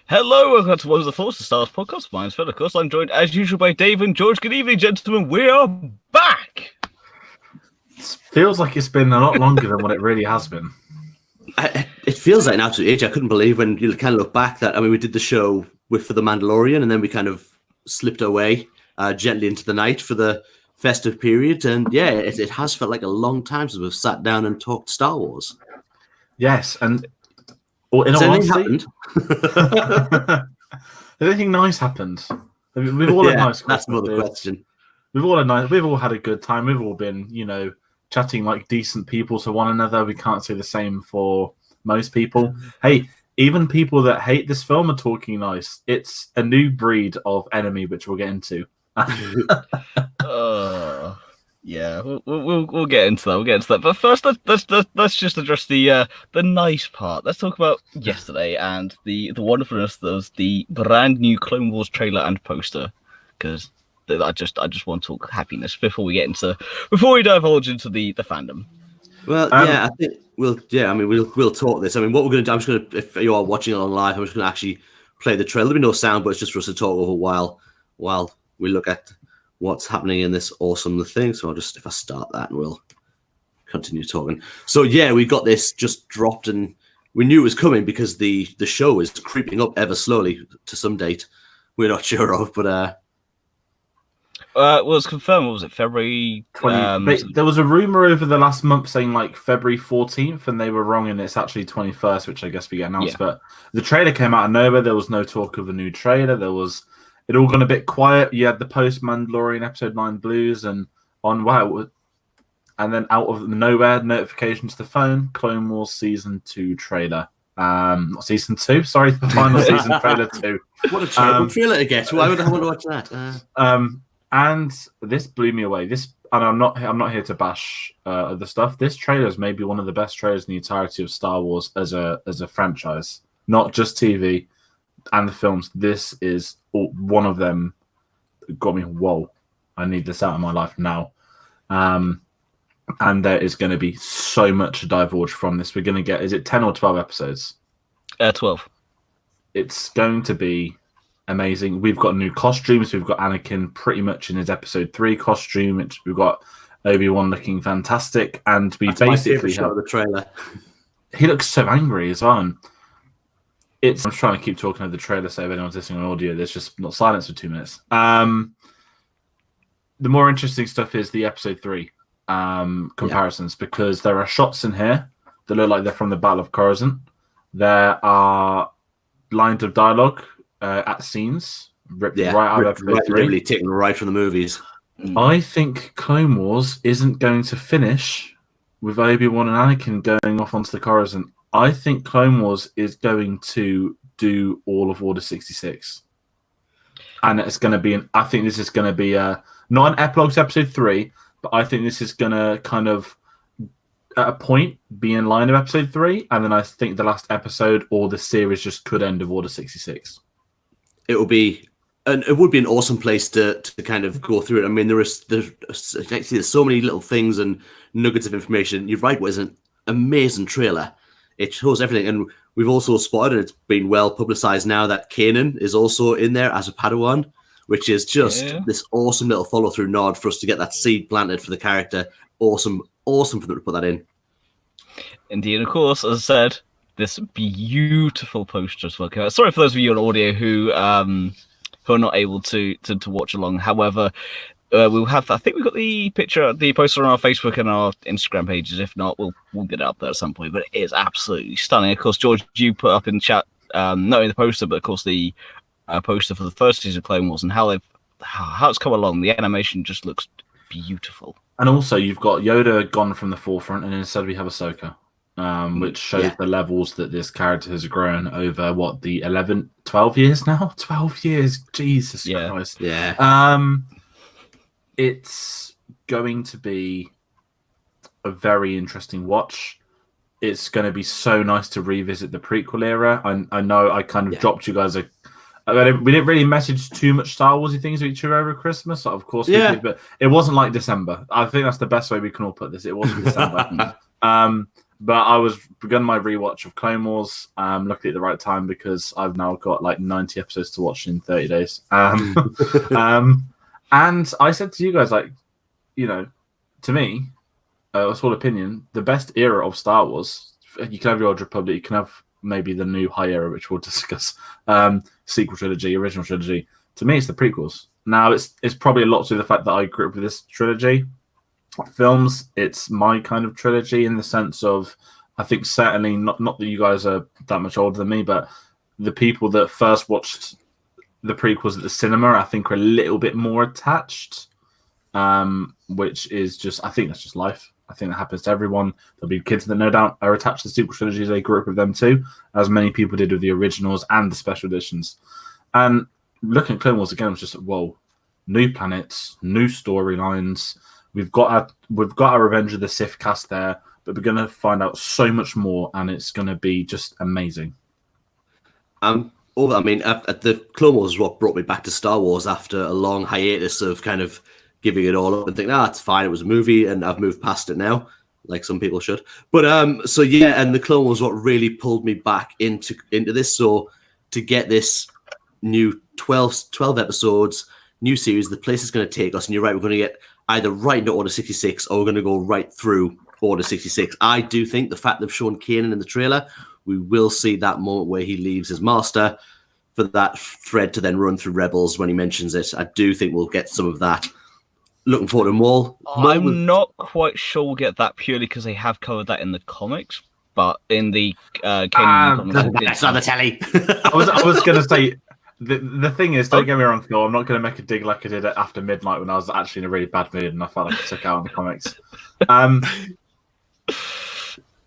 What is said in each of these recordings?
Hello, welcome to One of the Force, the Star Wars podcast. My name's Phil, of course. I'm joined, as usual, by Dave and George. Good evening, gentlemen. We are back! It feels like it's been a lot longer than what it really has been. It feels like an absolute age. I couldn't believe when you kind of look back that, we did the show for The Mandalorian, and then we kind of slipped away gently into the night for the festive period. And yeah, it has felt like a long time since we've sat down and talked Star Wars. Yes, and in all honesty, has anything nice happened? We've all had nice. That's another question. We've all had a good time. We've all been, chatting like decent people to one another. We can't say the same for most people. Hey, even people that hate this film are talking nice. It's a new breed of enemy, which we'll get into. Yeah, we'll get into that. We'll get into that. But first, let's just address the nice part. Let's talk about yesterday and the wonderfulness that was the brand new Clone Wars trailer and poster. Because I just want to talk happiness before we divulge into the fandom. Well, I think we'll talk this. What we're going to do, I'm just going to, if you are watching it on live, I'm just going to actually play the trailer. There'll be no sound, but it's just for us to talk over while we look at what's happening in this awesome thing. So if I start that, and we'll continue talking. So yeah, we got this just dropped, and we knew it was coming because the show is creeping up ever slowly to some date we're not sure of, but well, it's confirmed. What was it, February 20? There was a rumor over the last month saying like February 14th, and they were wrong, and it's actually 21st, which I guess we get announced. Yeah. But the trailer came out of nowhere. There was no talk of a new trailer. It all gone a bit quiet. You had the post-Mandalorian Episode 9 blues, and and then out of nowhere, notification to the phone, Clone Wars Season 2 trailer. Season 2? Sorry, the final season trailer 2. What a terrible trailer to get. Why would I want to watch that? And this blew me away. I'm not here to bash the stuff. This trailer is maybe one of the best trailers in the entirety of Star Wars as a franchise, not just TV and the films. This is one of them. Got me. Whoa! I need this out of my life now. And there is going to be so much to divulge from this. We're going to get. Is it 10 or 12 episodes? 12. It's going to be amazing. We've got new costumes. We've got Anakin pretty much in his Episode 3 costume. We've got Obi-Wan looking fantastic, and That's basically have the trailer. He looks so angry as well. And I'm trying to keep talking over the trailer, so if anyone's listening on audio, there's just not silence for 2 minutes. The more interesting stuff is the Episode 3 comparisons, because there are shots in here that look like they're from the Battle of Coruscant. There are lines of dialogue at scenes ripped right out of Episode 3. Really taken right from the movies. I think Clone Wars isn't going to finish with Obi-Wan and Anakin going off onto the Coruscant. I think Clone Wars is going to do all of Order 66. And it's going to be I think this is going to be not an epilogue to Episode 3, but I think this is going to kind of, at a point, be in line of Episode 3. And then I think the last episode or the series just could end of Order 66. It would be an awesome place to kind of go through it. There's so many little things and nuggets of information. You're right, it was an amazing trailer. It shows everything, and we've also spotted, and it's been well publicized now, that Kanan is also in there as a Padawan, which is just this awesome little follow-through nod for us to get that seed planted for the character. Awesome for them to put that in. Indeed, of course, as I said, this beautiful poster as well. Sorry for those of you on audio who are not able to watch along. However, we'll have. I think we've got the poster on our Facebook and our Instagram pages. If not, we'll get it up there at some point. But it is absolutely stunning. Of course, George, you put up in the chat not only the poster, but of course the poster for the first season of Clone Wars and how it's come along. The animation just looks beautiful. And also, you've got Yoda gone from the forefront, and instead we have Ahsoka. Which shows the levels that this character has grown over, the 12 years now? 12 years, Jesus Christ. Yeah. It's going to be a very interesting watch. It's going to be so nice to revisit the prequel era. I know I kind of dropped you guys we didn't really message too much Star Warsy things with each other over Christmas. Of course we did, but it wasn't like December. I think that's the best way we can all put this. It wasn't December. But I was begun my rewatch of Clone Wars. Luckily at the right time because I've now got like 90 episodes to watch in 30 days. And I said to you guys, like, you know, to me, a small opinion, the best era of Star Wars. You can have your Old Republic, you can have maybe the new high era, which we'll discuss. Sequel trilogy, original trilogy. To me, it's the prequels. Now, it's probably a lot to the fact that I grew up with this trilogy. Films, it's my kind of trilogy in the sense of, I think certainly not that you guys are that much older than me, but the people that first watched the prequels at the cinema, I think are a little bit more attached, which is just, I think that's just life. I think that happens to everyone. There'll be kids that no doubt are attached to sequel trilogies. They grew up with them too, as many people did with the originals and the special editions. And looking at Clone Wars again was just, whoa, new planets, new storylines. We've got our Revenge of the Sith cast there, but we're going to find out so much more, and it's going to be just amazing. I mean, the Clone Wars is what brought me back to Star Wars after a long hiatus of kind of giving it all up and thinking, it's fine, it was a movie, and I've moved past it now, like some people should. But so yeah, and the Clone Wars what really pulled me back into this. So to get this new 12 episodes, new series, the place is going to take us, and you're right, we're going to get either right into Order 66 or we're going to go right through Order 66. I do think the fact they've shown Kanan in the trailer, we will see that moment where he leaves his master for that thread to then run through Rebels when he mentions it. I do think we'll get some of that. Looking forward to more. I'm not quite sure we'll get that purely because they have covered that in the comics, but in the Kanan comics, that's on the telly. I was going to say, the thing is, don't get me wrong, Phil, I'm not going to make a dig like I did after midnight when I was actually in a really bad mood and I felt like I took out on the comics.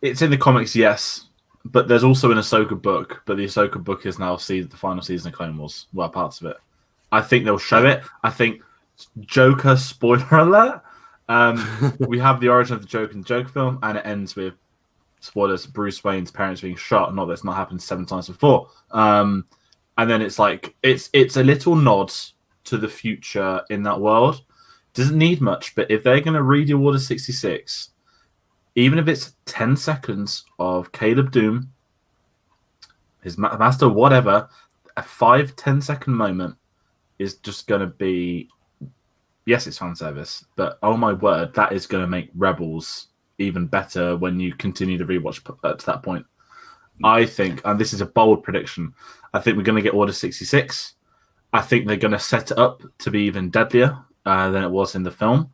It's in the comics, yes, but there's also an Ahsoka book, but the Ahsoka book is now the final season of Clone Wars. Well, parts of it. I think they'll show it. I think Joker, spoiler alert, we have the origin of the Joker in the Joker film, and it ends with, spoilers, Bruce Wayne's parents being shot. Not that it's not happened 7 times before. And then it's like it's a little nod to the future in that world. Doesn't need much, but if they're going to redo Order 66, even if it's 10 seconds of Caleb Doom, his master, whatever, a 5-10 second moment is just going to be, yes, it's fan service, but oh my word, that is going to make Rebels even better when you continue the rewatch to that point. I think, and this is a bold prediction, I think we're going to get Order 66. I think they're going to set it up to be even deadlier than it was in the film.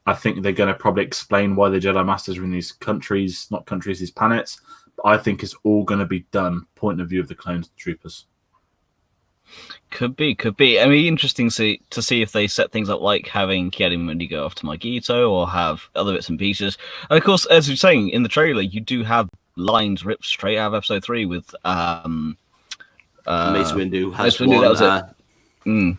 I think they're going to probably explain why the Jedi Masters are in these countries, not countries, these planets. But I think it's all going to be done point of view of the clone troopers. Could be. I mean, interesting to see if they set things up like having Ki-Adi-Mundi go off to Magneto or have other bits and pieces. And of course, as you're saying in the trailer, you do have lines ripped straight out of Episode 3 with Mace Windu has Mace Windu, that was it.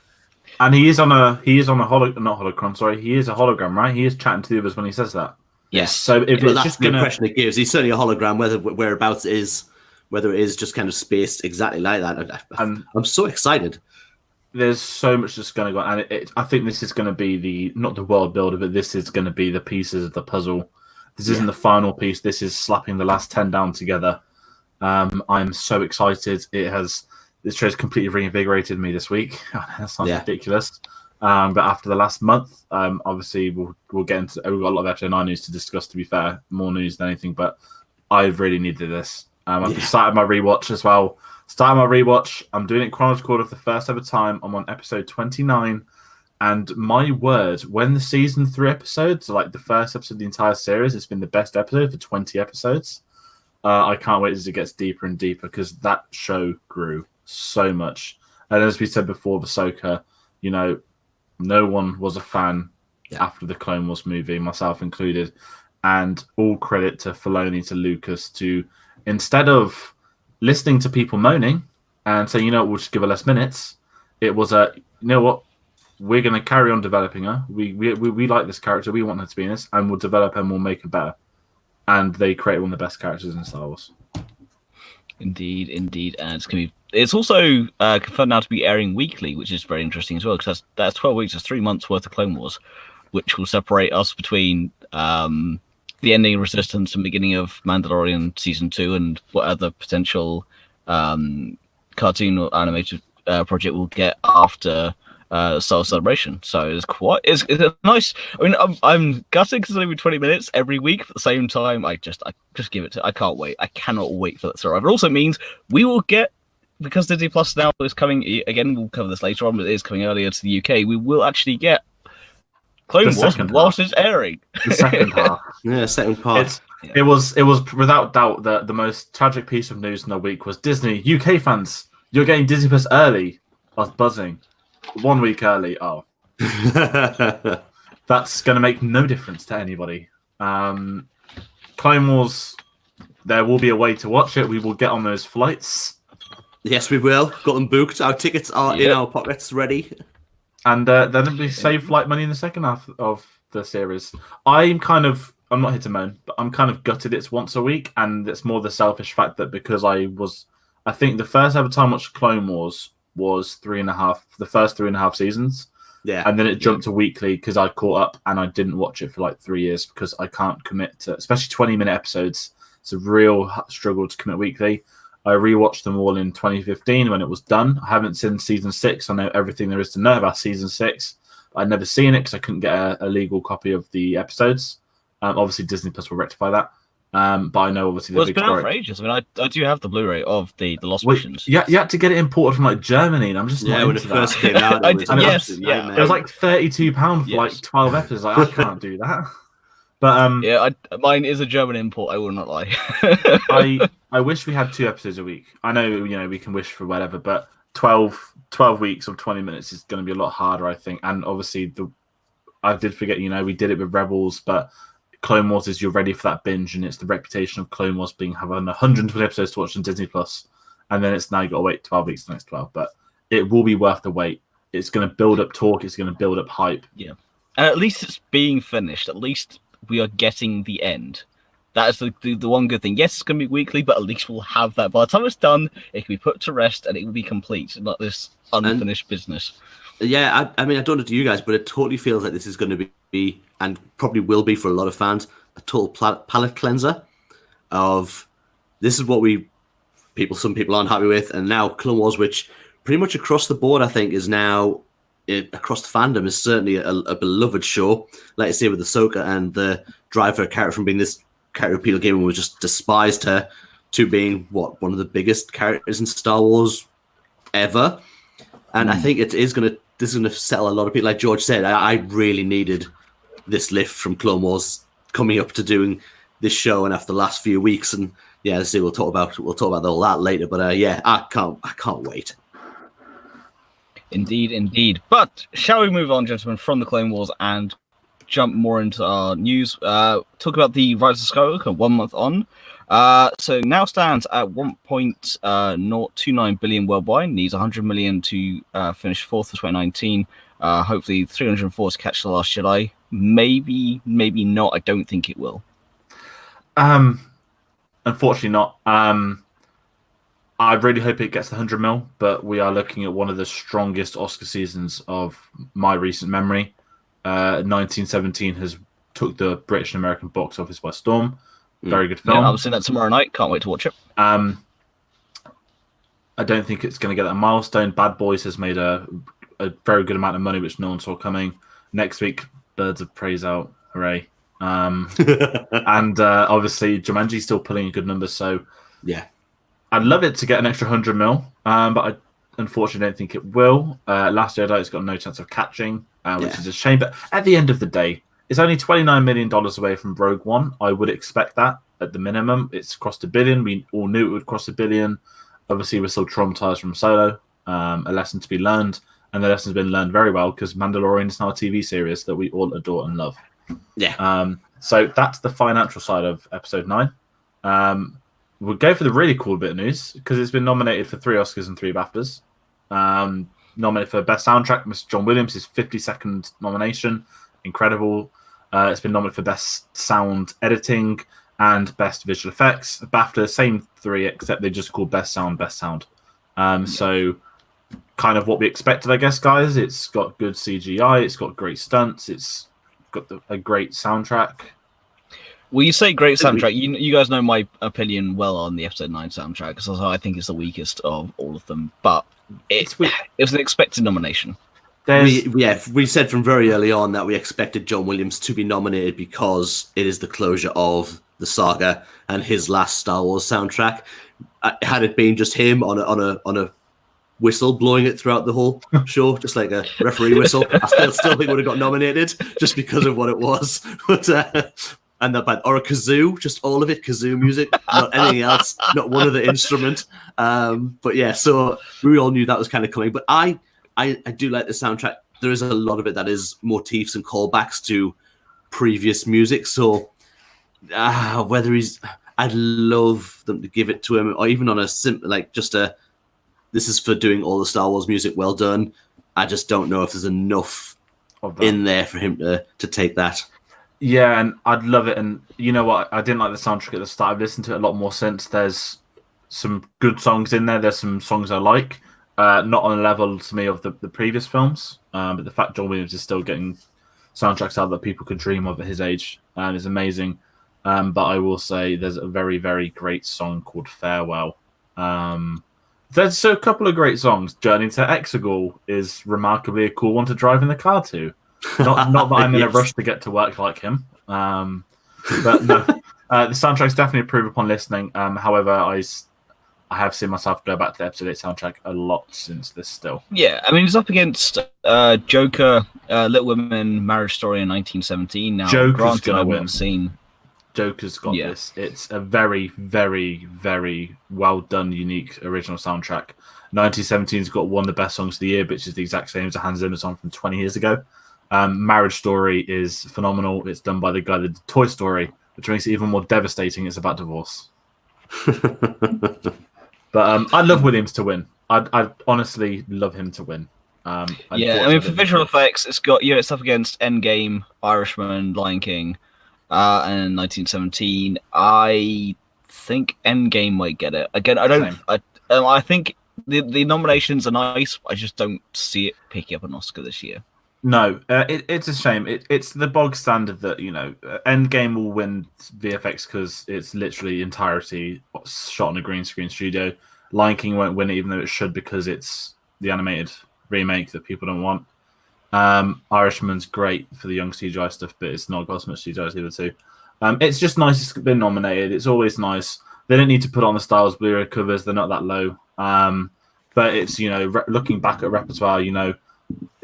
And he is on a hologram. Sorry, he is a hologram, right? He is chatting to the others when he says that. Yes. So if it's that's just the impression it gives. He's certainly a hologram. Whereabouts it is, whether it is just kind of spaced exactly like that. I'm so excited. There's so much that's going to go on, and I think this is going to be not the world builder, but this is going to be the pieces of the puzzle. This isn't the final piece. This is slapping the last 10 down together. I'm so excited. This trailer's completely reinvigorated me this week. That sounds ridiculous. But after the last month, obviously we'll get into. We've got a lot of episode 9 news to discuss. To be fair, more news than anything. But I really needed this. I've started my rewatch as well. I'm doing it chronological order for the first ever time. I'm on episode 29. And my word, when the season 3 episodes are like the first episode of the entire series, it's been the best episode for 20 episodes. I can't wait as it gets deeper and deeper because that show grew so much. And as we said before, Ahsoka, no one was a fan after the Clone Wars movie, myself included. And all credit to Filoni, to Lucas, to instead of listening to people moaning and saying, we'll just give her less minutes, it was what? We're going to carry on developing her. We like this character. We want her to be in this, and we'll develop her and we'll make her better. And they create one of the best characters in Star Wars. Indeed. And it's also confirmed now to be airing weekly, which is very interesting as well, because that's 12 weeks, that's 3 months worth of Clone Wars, which will separate us between the ending of Resistance and beginning of Mandalorian season 2, and what other potential cartoon or animated project we'll get after Star Celebration. So it's a nice. I mean, I'm gutted because it's only 20 minutes every week. But at the same time, I just give it to. I can't wait. I cannot wait for that to arrive. It also means we will get, because Disney Plus now is coming again. We'll cover this later on, but it is coming earlier to the UK. We will actually get Clone Wars whilst it's airing. The second half. Yeah, second part. It was without doubt the most tragic piece of news in the week was Disney UK fans. You're getting Disney Plus early. I was buzzing. 1 week early. Oh, that's going to make no difference to anybody. Clone Wars. There will be a way to watch it. We will get on those flights. Yes, we will. Got them booked. Our tickets are in our pockets, ready. And then we save flight money in the second half of the series. I'm not here to moan, but I'm kind of gutted it's once a week, and it's more the selfish fact that because I think the first ever time I watched Clone Wars was the first 3.5 seasons. Yeah. And then it jumped to weekly because I caught up and I didn't watch it for like 3 years because I can't commit to, especially 20-minute episodes. It's a real struggle to commit weekly. I rewatched them all in 2015 when it was done. I haven't seen season 6. I know everything there is to know about season 6. I'd never seen it because I couldn't get a legal copy of the episodes. Obviously, Disney Plus will rectify that. But I know obviously it's been out for ages. I mean, I do have the Blu-ray of the Lost Missions. Yeah, you had to get it imported from like Germany, and I'm just not when into it first that. came out. It was like £32 for Yes. like 12 episodes. Like, I can't do that. But mine is a German import. I will not lie. I wish we had 2 episodes a week. I know we can wish for whatever, but 12 weeks of 20 minutes is going to be a lot harder, I think. And obviously, I did forget. We did it with Rebels, but Clone Wars is you're ready for that binge, and it's the reputation of Clone Wars having 120 episodes to watch on Disney Plus, and then it's now you got to wait 12 weeks the next 12. But it will be worth the wait. It's going to build up talk. It's going to build up hype. Yeah, and at least it's being finished. At least we are getting the end. That is the one good thing. Yes, it's going to be weekly, but at least we'll have that. By the time it's done, it can be put to rest, and it will be complete, not this unfinished business. Yeah, I mean, I don't know to you guys, but it totally feels like this is going to be, and probably will be for a lot of fans, a total palate cleanser of this is what some people aren't happy with, and now Clone Wars, which pretty much across the board, I think, is now across the fandom is certainly a beloved show. Like I say, with Ahsoka and the drive for a character from being this character people game and we just despised her to being one of the biggest characters in Star Wars ever. And I think this is going to settle a lot of people. Like George said, I really needed this lift from Clone Wars coming up to doing this show, and after the last few weeks, and yeah, let's see, we'll talk about all that later. But I can't wait. Indeed. But shall we move on, gentlemen, from the Clone Wars and jump more into our news? Talk about the Rise of Skywalker 1 month on. So now stands at 1.029 billion worldwide. Needs 100 million to finish 4th for 2019. Hopefully 304 to catch The Last Jedi. Maybe not. I don't think it will. Unfortunately not. I really hope it gets the 100 mil, but we are looking at one of the strongest Oscar seasons of my recent memory. 1917 took the British and American box office by storm. Very good film. Yeah, I'm seeing that tomorrow night. Can't wait to watch it. I don't think it's going to get that milestone. Bad Boys has made a very good amount of money, which no one saw coming. Next week, Birds of Prey's out. Hooray. And obviously, Jumanji's still pulling a good number. So, yeah, I'd love it to get an extra 100 mil, but I unfortunately don't think it will. Last Jedi's got no chance of catching, which is a shame. But at the end of the day, it's only $29 million away from Rogue One. I would expect that at the minimum. It's crossed $1 billion. We all knew it would cross $1 billion. Obviously, we're still traumatized from Solo. A lesson to be learned, and the lesson's been learned very well because Mandalorian is now a TV series that we all adore and love. Yeah. So that's the financial side of Episode 9. We'll go for the really cool bit of news because it's been nominated for 3 Oscars and 3 BAFTAs. Nominated for Best Soundtrack, Mr. John Williams, his 52nd nomination. Incredible. It's been nominated for Best Sound Editing and Best Visual Effects. BAFTA, same 3, except they just called Best Sound, Best Sound. So kind of what we expected, I guess, guys. It's got good CGI. It's got great stunts. It's got a great soundtrack. Well, you say great soundtrack. You guys know my opinion well on the episode 9 soundtrack, because I think it's the weakest of all of them. But it was an expected nomination. We said from very early on that we expected John Williams to be nominated because it is the closure of the saga and his last Star Wars soundtrack. Had it been just him on a whistle blowing it throughout the whole show, just like a referee whistle, I still think would have got nominated just because of what it was. But and that band, or a kazoo, just all of it, kazoo music, not anything else, not one other instrument. But yeah, so we all knew that was kind of coming. But I do like the soundtrack. There is a lot of it that is motifs and callbacks to previous music. So whether I'd love them to give it to him, or even on a simple, like just this is for doing all the Star Wars music, well done. I just don't know if there's enough in there for him to take that. Yeah, and I'd love it. And you know what? I didn't like the soundtrack at the start. I've listened to it a lot more since. There's some good songs in there. There's some songs I like. Not on a level to me of the previous films, but the fact John Williams is still getting soundtracks out that people could dream of at his age is amazing. But I will say there's a very, very great song called Farewell. There's a couple of great songs. Journey to Exegol is remarkably a cool one to drive in the car to. Not that I'm in a rush to get to work like him. But no, the soundtrack's definitely improved upon listening. However, I have seen myself go back to the episode 8 soundtrack a lot since this still. Yeah, I mean, it's up against Joker, Little Women, Marriage Story in 1917. Now, granted, I haven't seen... Joker's got this. It's a very, very, very well done, unique, original soundtrack. 1917's got one of the best songs of the year, which is the exact same as a Hans Zimmer song from 20 years ago. Marriage Story is phenomenal. It's done by the guy that did Toy Story, which makes it even more devastating. It's about divorce. But I'd love Williams to win. I'd honestly love him to win. I mean, for visual effects, it's got it's up against Endgame, Irishman, Lion King, and 1917. I think Endgame might get it. Again, I don't. I think the nominations are nice. I just don't see it picking up an Oscar this year. No, it's a shame. It's the bog standard that, Endgame will win VFX because it's literally entirety shot in a green screen studio. Lion King won't win it, even though it should, because it's the animated remake that people don't want. Irishman's great for the young CGI stuff, but it's not got as much CGI as the other two. It's just nice it's been nominated. It's always nice. They don't need to put on the Star Wars Blu-ray covers. They're not that low. But it's, looking back at repertoire,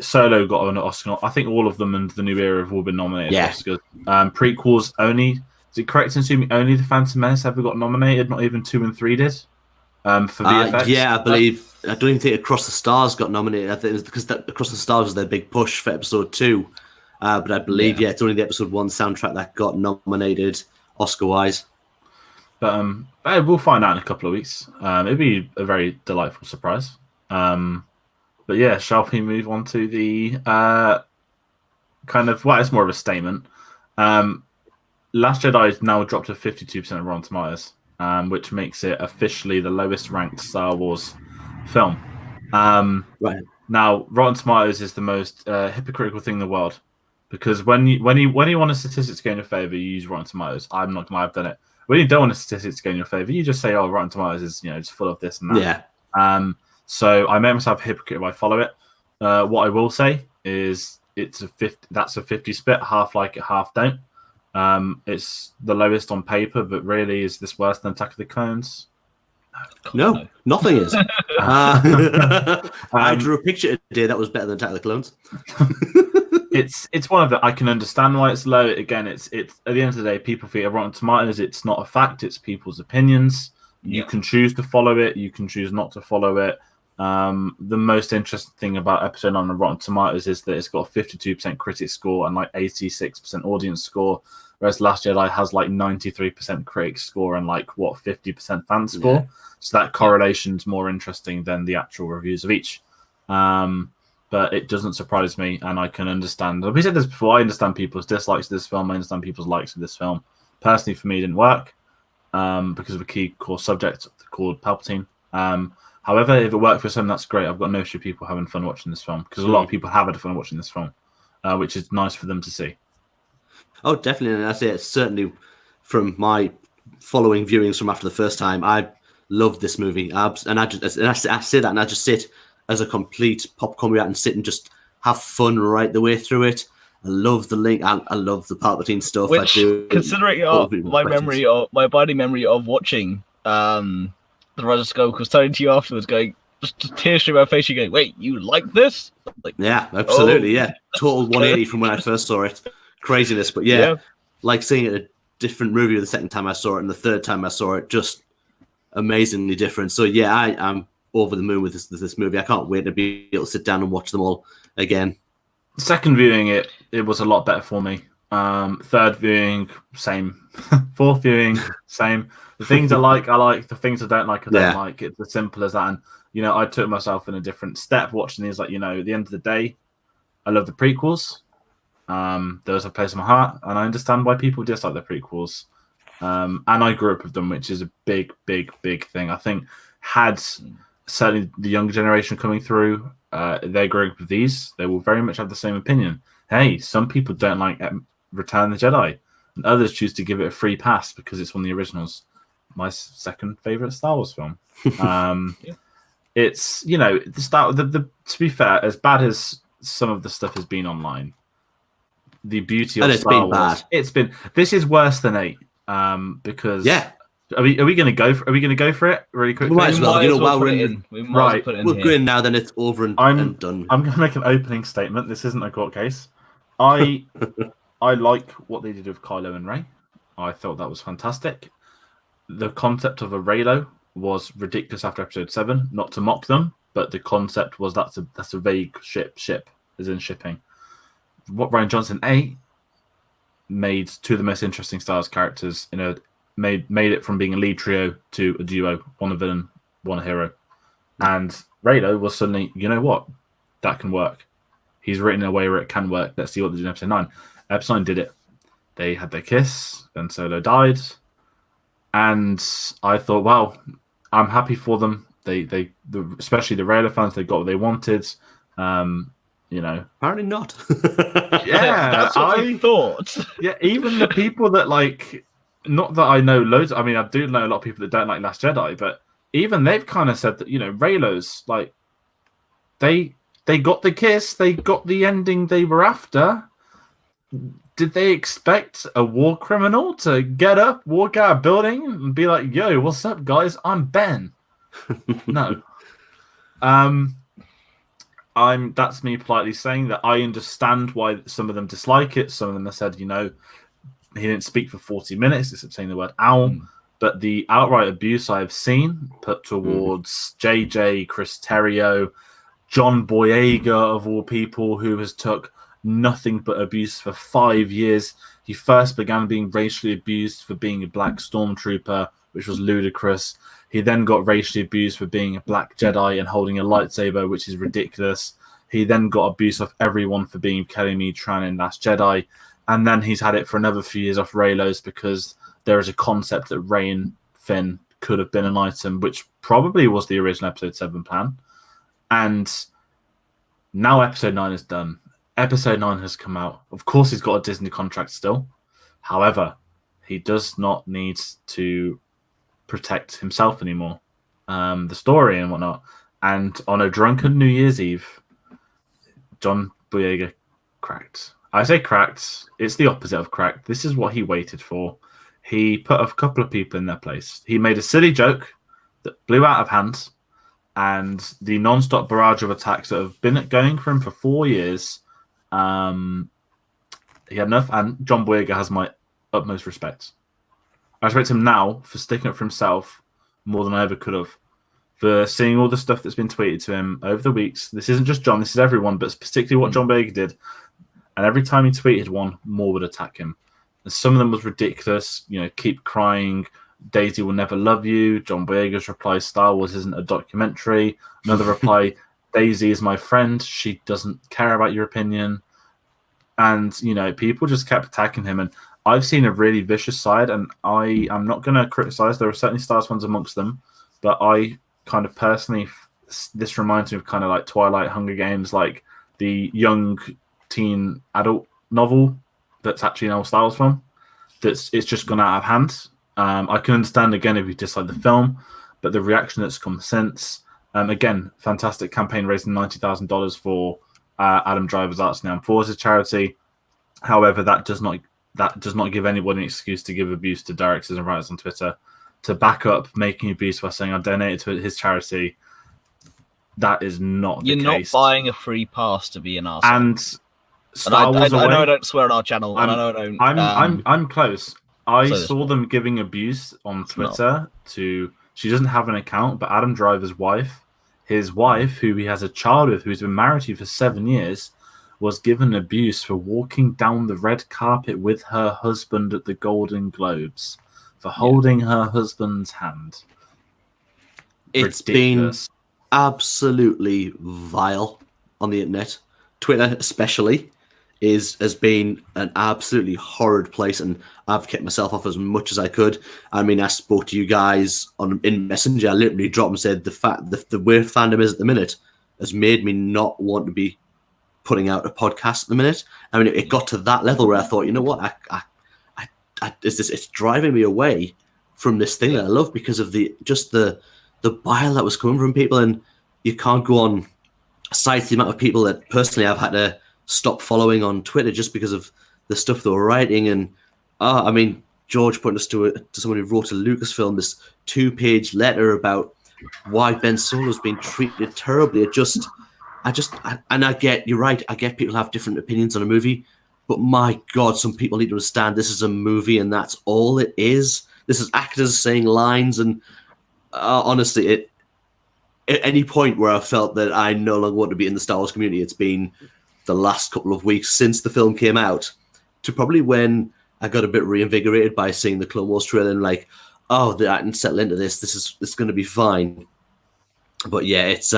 Solo got an Oscar. I think all of them and the New Era have all been nominated for Oscars. Prequels only. Is it correct in assuming only The Phantom Menace ever got nominated? Not even 2 and 3 did for VFX? Yeah, I believe. I don't even think Across the Stars got nominated. I think it was because Across the Stars was their big push for episode 2. But I believe, it's only the episode 1 soundtrack that got nominated Oscar-wise. But we'll find out in a couple of weeks. It'd be a very delightful surprise. But yeah, shall we move on to the it's more of a statement. Last Jedi now dropped to 52% of Rotten Tomatoes, which makes it officially the lowest ranked Star Wars film. Right. Now, Rotten Tomatoes is the most hypocritical thing in the world, because when you want a statistic to go in your favor, you use Rotten Tomatoes. I'm not gonna lie, I've done it. When you don't want a statistic to go in your favor, you just say, "Oh, Rotten Tomatoes is it's full of this and that." Yeah. So I make myself a hypocrite if I follow it. What I will say is it's a 50. That's a 50 split, half like it, half don't. It's the lowest on paper, but really, is this worse than Attack of the Clones? No, nothing is. I drew a picture today that was better than Attack of the Clones. It's one of the. I can understand why it's low. Again, it's at the end of the day, people feel Rotten Tomatoes. It's not a fact. It's people's opinions. You can choose to follow it. You can choose not to follow it. The most interesting thing about episode 9 on Rotten Tomatoes is that it's got a 52% critic score and like 86% audience score, whereas Last Jedi has like 93% critic score and 50% fan score. Yeah. So that correlation's more interesting than the actual reviews of each. But it doesn't surprise me, and I can understand. We said this before. I understand people's dislikes of this film. I understand people's likes of this film. Personally, for me, it didn't work because of a key core subject called Palpatine. However, if it worked for some, that's great. I've got no issue with people having fun watching this film, because a lot of people have had fun watching this film, which is nice for them to see. Oh, definitely. And I say it's certainly from my following viewings from after the first time, I loved this movie. I say that, and I just sit as a complete popcorn react and sit and just have fun right the way through it. I love the link. I love the Palpatine stuff. Which, I do. considering my body memory of watching the Rise of Skywalker was turning to you afterwards, going just tears through my face. You going, wait, you like this? Like, yeah, absolutely, yeah. Total 180 from when I first saw it. Craziness, but yeah, like seeing it a different movie the second time I saw it and the third time I saw it, just amazingly different. So yeah, I am over the moon with this movie. I can't wait to be able to sit down and watch them all again. Second viewing, it was a lot better for me. Third viewing, same. Fourth viewing, same. The things I like. The things I don't like, I don't like. It's as simple as that. And I took myself in a different step watching these. Like, at the end of the day, I love the prequels. There's a place in my heart, and I understand why people dislike the prequels. And I grew up with them, which is a big, big, big thing. I think had certainly the younger generation coming through, they're growing up with these, they will very much have the same opinion. Hey, some people don't like Return of the Jedi, and others choose to give it a free pass because it's one of the originals. My second favorite Star Wars film. It's to be fair, as bad as some of the stuff has been online, the beauty of Star Wars. It's been. This is worse than 8. Because are we going to go for it really quickly? We might as well. While we're in, we'll go in now. Then it's over and done. I'm going to make an opening statement. This isn't a court case. I like what they did with Kylo and Rey. I thought that was fantastic. The concept of a Reylo was ridiculous after Episode 7. Not to mock them, but the concept was that's a vague ship as in shipping. What Rian Johnson 8 made two of the most interesting Star Wars characters made it from being a lead trio to a duo, one a villain, one a hero. And Reylo was suddenly, you know what? That can work. He's written in a way where it can work. Let's see what they do in Episode 9. Episode 9 did it. They had their kiss, then Solo died. And I thought, wow, I'm happy for them. Especially the Reylo fans, they got what they wanted. Apparently not. Yeah, that's what I thought. Yeah, even the people that not that I know loads. I mean, I do know a lot of people that don't like Last Jedi, but even they've kind of said that Reylos, they got the kiss, they got the ending they were after. Did they expect a war criminal to get up, walk out of a building, and be like, "Yo, what's up, guys? I'm Ben"? No. That's me politely saying that I understand why some of them dislike it. Some of them have said, he didn't speak for 40 minutes, except saying the word owl. But the outright abuse I've seen put towards JJ, Chris Terrio, John Boyega, of all people, who has took nothing but abuse for 5 years. He first began being racially abused for being a black stormtrooper, which was ludicrous. He then got racially abused for being a black Jedi and holding a lightsaber, which is ridiculous. He then got abuse of everyone for being Kelly Mead Tran in Last Jedi. And then he's had it for another few years off Reylos because there is a concept that Rey and Finn could have been an item, which probably was the original Episode 7 plan. And now Episode 9 is done. Episode 9 has come out. Of course, he's got a Disney contract still. However, he does not need to protect himself anymore, the story and whatnot. And on a drunken New Year's Eve, John Boyega cracked. I say cracked. It's the opposite of cracked. This is what he waited for. He put a couple of people in their place. He made a silly joke that blew out of hand, and the non-stop barrage of attacks that have been going for him for 4 years. He had enough, and John Boyega has my utmost respect. I respect him now for sticking up for himself more than I ever could have. For seeing all the stuff that's been tweeted to him over the weeks. This isn't just John, this is everyone, but particularly what John Boyega did. And every time he tweeted one, more would attack him. And some of them was ridiculous. Keep crying. Daisy will never love you. John Boyega's reply, Star Wars isn't a documentary. Another reply, Daisy is my friend. She doesn't care about your opinion. And, people just kept attacking him. And I've seen a really vicious side, and I am not going to criticize. There are certainly Star Wars fans amongst them, but I kind of personally, this reminds me of kind of like Twilight, Hunger Games, like the young teen adult novel that's actually an old Star Wars film. that's it's just gone out of hand. I can understand again if you dislike the film, but the reaction that's come since, again, fantastic campaign raising $90,000 for Adam Driver's Arts and Armed Forces charity. However, that does not give anyone an excuse to give abuse to directors and writers on Twitter, to back up making abuse by saying I donated to his charity. That is not the case. You're not buying a free pass to be an arsehole. And Star Wars I know I don't swear on our channel, and I know I don't. I'm close. I saw them giving abuse on Twitter to. She doesn't have an account, but Adam Driver's wife, his wife, who he has a child with, who's been married to for 7 years, was given abuse for walking down the red carpet with her husband at the Golden Globes, for holding her husband's hand. It's Ridiculous. been absolutely vile on the internet. Twitter especially has been an absolutely horrid place, and I've kept myself off as much as I could. I mean, I spoke to you guys in Messenger. I literally dropped and said the way fandom is at the minute has made me not want to be putting out a podcast at the minute. I mean, it got to that level where I thought, you know what, it's driving me away from this thing that I love because of the bile that was coming from people, and you can't go on sites the amount of people that personally I've had to stop following on Twitter just because of the stuff they were writing. And I mean, George put us to someone who wrote a Lucasfilm this 2-page letter about why Ben Solo's been treated terribly. I get, you're right, I get people have different opinions on a movie, but my God, some people need to understand this is a movie and that's all it is. This is actors saying lines, and honestly, at any point where I felt that I no longer want to be in the Star Wars community, it's been the last couple of weeks since the film came out, to probably when I got a bit reinvigorated by seeing the Clone Wars trailer and like, oh, I can settle into this. It's going to be fine. But yeah, it's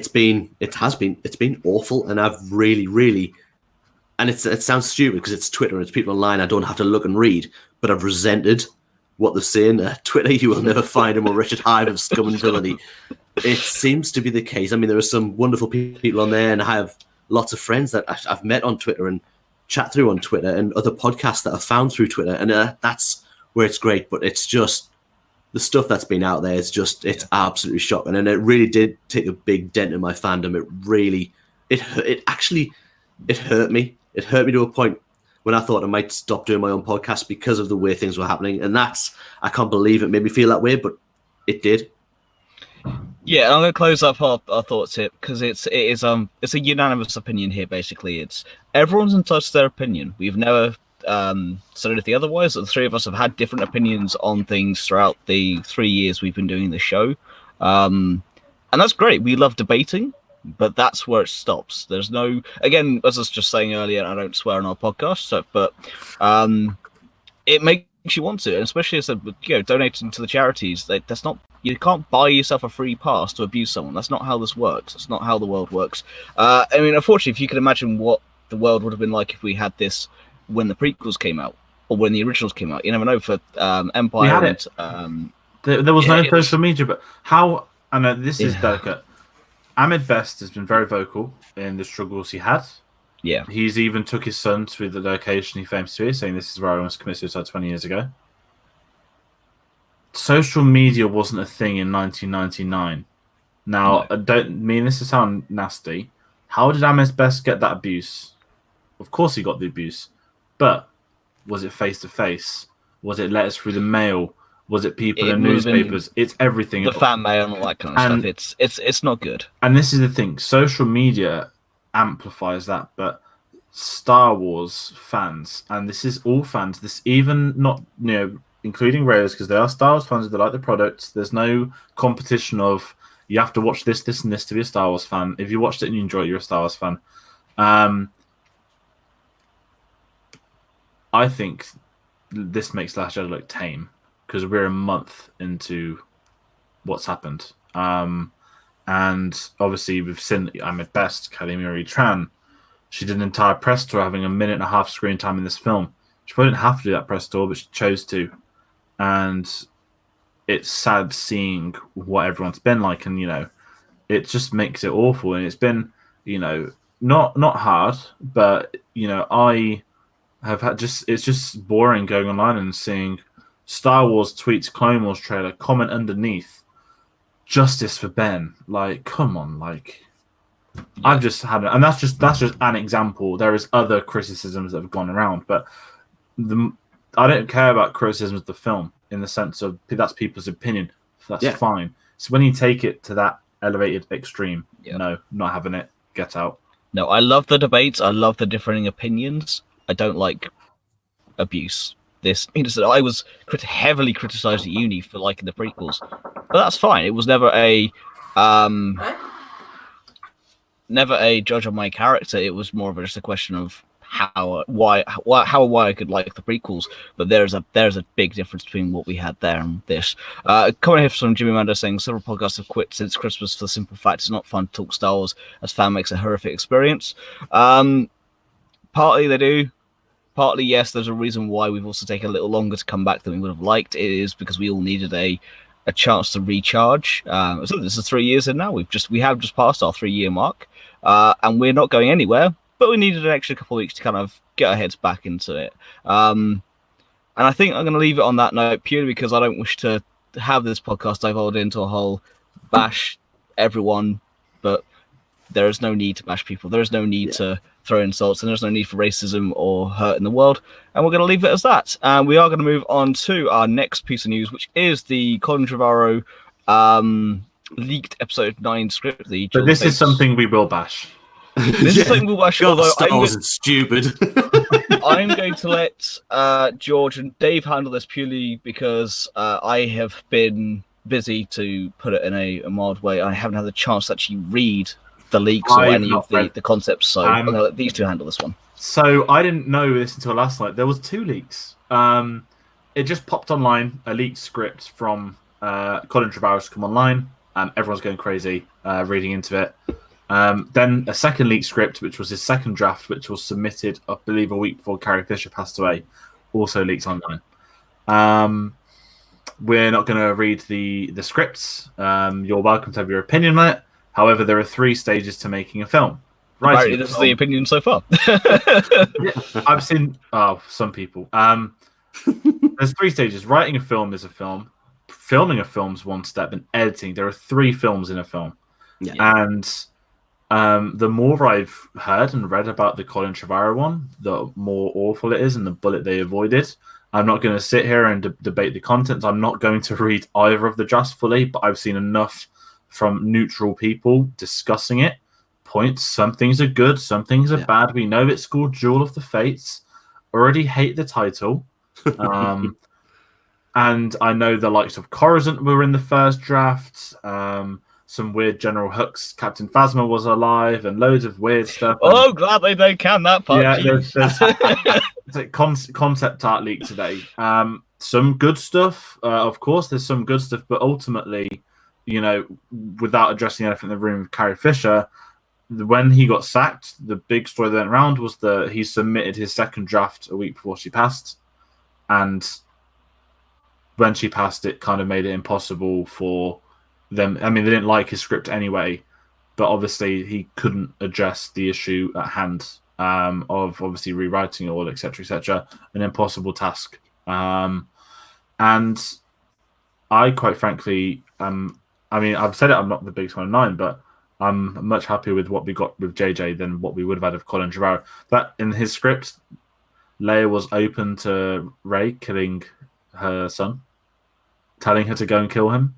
been awful, and I've really, and it sounds stupid because it's Twitter and it's people online. I don't have to look and read, but I've resented what they're saying. Twitter, you will never find a more wretched hive of scum and villainy. It seems to be the case. I mean, there are some wonderful people on there, and I have lots of friends that I've met on Twitter and chat through on Twitter, and other podcasts that I've found through Twitter, and that's where it's great. But it's just the stuff that's been out there. It's absolutely shocking, and it really did take a big dent in my fandom. It hurt me. It hurt me to a point when I thought I might stop doing my own podcast because of the way things were happening, and I can't believe it made me feel that way, but it did. Yeah, I'm going to close up our thoughts here because it's a unanimous opinion here. Basically, it's everyone's entitled to their opinion. We've never said anything otherwise. The three of us have had different opinions on things throughout the 3 years we've been doing the show, and that's great. We love debating, but that's where it stops. There's no, again, as I was just saying earlier, I don't swear on our podcast, but it makes you want to, and especially as donating to the charities. That's not. You can't buy yourself a free pass to abuse someone. That's not how this works. That's not how the world works. I mean, unfortunately, if you can imagine what the world would have been like if we had this when the prequels came out or when the originals came out. You never know. For Empire, we had it. There was no social media, but how? I know this is delicate. Ahmed Best has been very vocal in the struggles he had. Yeah, he's even took his son to the location he famously to be, saying this is where I almost committed suicide 20 years ago. Social media wasn't a thing in 1999. Now, I don't mean this to sound nasty. How did Ahmed Best get that abuse? Of course he got the abuse. But was it face-to-face? Was it letters through the mail? Was it people in newspapers? It's everything. The fan mail and all that kind of stuff. It's not good. And this is the thing. Social media amplifies that, but Star Wars fans, and this is all fans, this even not, including Raiders, because they are Star Wars fans, they like the products. There's no competition of you have to watch this, and this to be a Star Wars fan. If you watched it and you enjoy it, you're a Star Wars fan. I think this makes Last Jedi look tame because we're a month into what's happened. And obviously we've seen Ahmed Best, Kelly Marie Tran. She did an entire press tour having a 1.5-minute screen time in this film. She probably didn't have to do that press tour, but she chose to. And it's sad seeing what everyone's been like, and it just makes it awful. And it's been, not hard, but I have had it's just boring going online and seeing Star Wars tweets Clone Wars trailer, comment underneath, justice for Ben. Like, come on, like. Yeah. I've just had, and that's just an example. There is other criticisms that have gone around, but I don't care about criticisms of the film in the sense of that's people's opinion. That's fine. So when you take it to that elevated extreme, no, not having it. Get out. No, I love the debates. I love the differing opinions. I don't like abuse. I was heavily criticized at uni for liking the prequels, but that's fine. It was never a judge on my character. It was more of just a question of why I could like the prequels. But there's a big difference between what we had there and this. Coming here from Jimmy Mando saying several podcasts have quit since Christmas for the simple fact it's not fun to talk Star Wars as fan makes a horrific experience. Partly they do. Partly, yes, there's a reason why we've also taken a little longer to come back than we would have liked. It is because we all needed a chance to recharge. So this is 3 years in now. We have just passed our 3-year mark, and we're not going anywhere. But we needed an extra couple of weeks to kind of get our heads back into it. And I think I'm going to leave it on that note purely because I don't wish to have this podcast divulge into a whole bash everyone, but there is no need to bash people. There is no need to throw insults, and there's no need for racism or hurt in the world. And we're going to leave it as that. And we are going to move on to our next piece of news, which is the Colin Trevorrow leaked episode 9 script. But this is something we will bash. This is something we'll bash. Although Star Wars is stupid. I'm going to let George and Dave handle this purely because I have been busy, to put it in a mild way. I haven't had the chance to actually read the leaks or any of the concepts, so I'm going to let these two handle this one. So I didn't know this until last night. There was 2 leaks. It just popped online, a leaked script from Colin Trevorrow's come online. Everyone's going crazy reading into it. Then a second leaked script, which was his second draft, which was submitted, I believe, a week before Carrie Fisher passed away, also leaked online. We're not going to read the scripts. You're welcome to have your opinion on it. However, there are 3 stages to making a film. Right, this is the opinion so far. I've seen some people. There's 3 stages. Writing a film is a film. Filming a film's one step, and editing. There are 3 films in a film. Yeah. And the more I've heard and read about the Colin Trevorrow one, the more awful it is and the bullet they avoided. I'm not going to sit here and debate the contents. I'm not going to read either of the drafts fully, but I've seen enough from neutral people discussing it. Points. Some things are good, some things are bad. We know it's called Duel of the Fates. Already hate the title. And I know the likes of Coruscant were in the first draft. Some weird General Hux, Captain Phasma was alive, and loads of weird stuff. Oh, glad they don't can that part. Yeah, there's it's a concept art leak today. Some good stuff, of course. There's some good stuff, but ultimately, without addressing the elephant in the room with Carrie Fisher, when he got sacked, the big story that went around was that he submitted his second draft a week before she passed, and when she passed, it kind of made it impossible for them. I mean, they didn't like his script anyway, but obviously he couldn't address the issue at hand of obviously rewriting it all, etc., an impossible task. And I, quite frankly, I mean, I've said it, I'm not the biggest fan of 9, but I'm much happier with what we got with JJ than what we would have had of Colin Trevorrow. That in his script, Leia was open to Rey killing her son, telling her to go and kill him.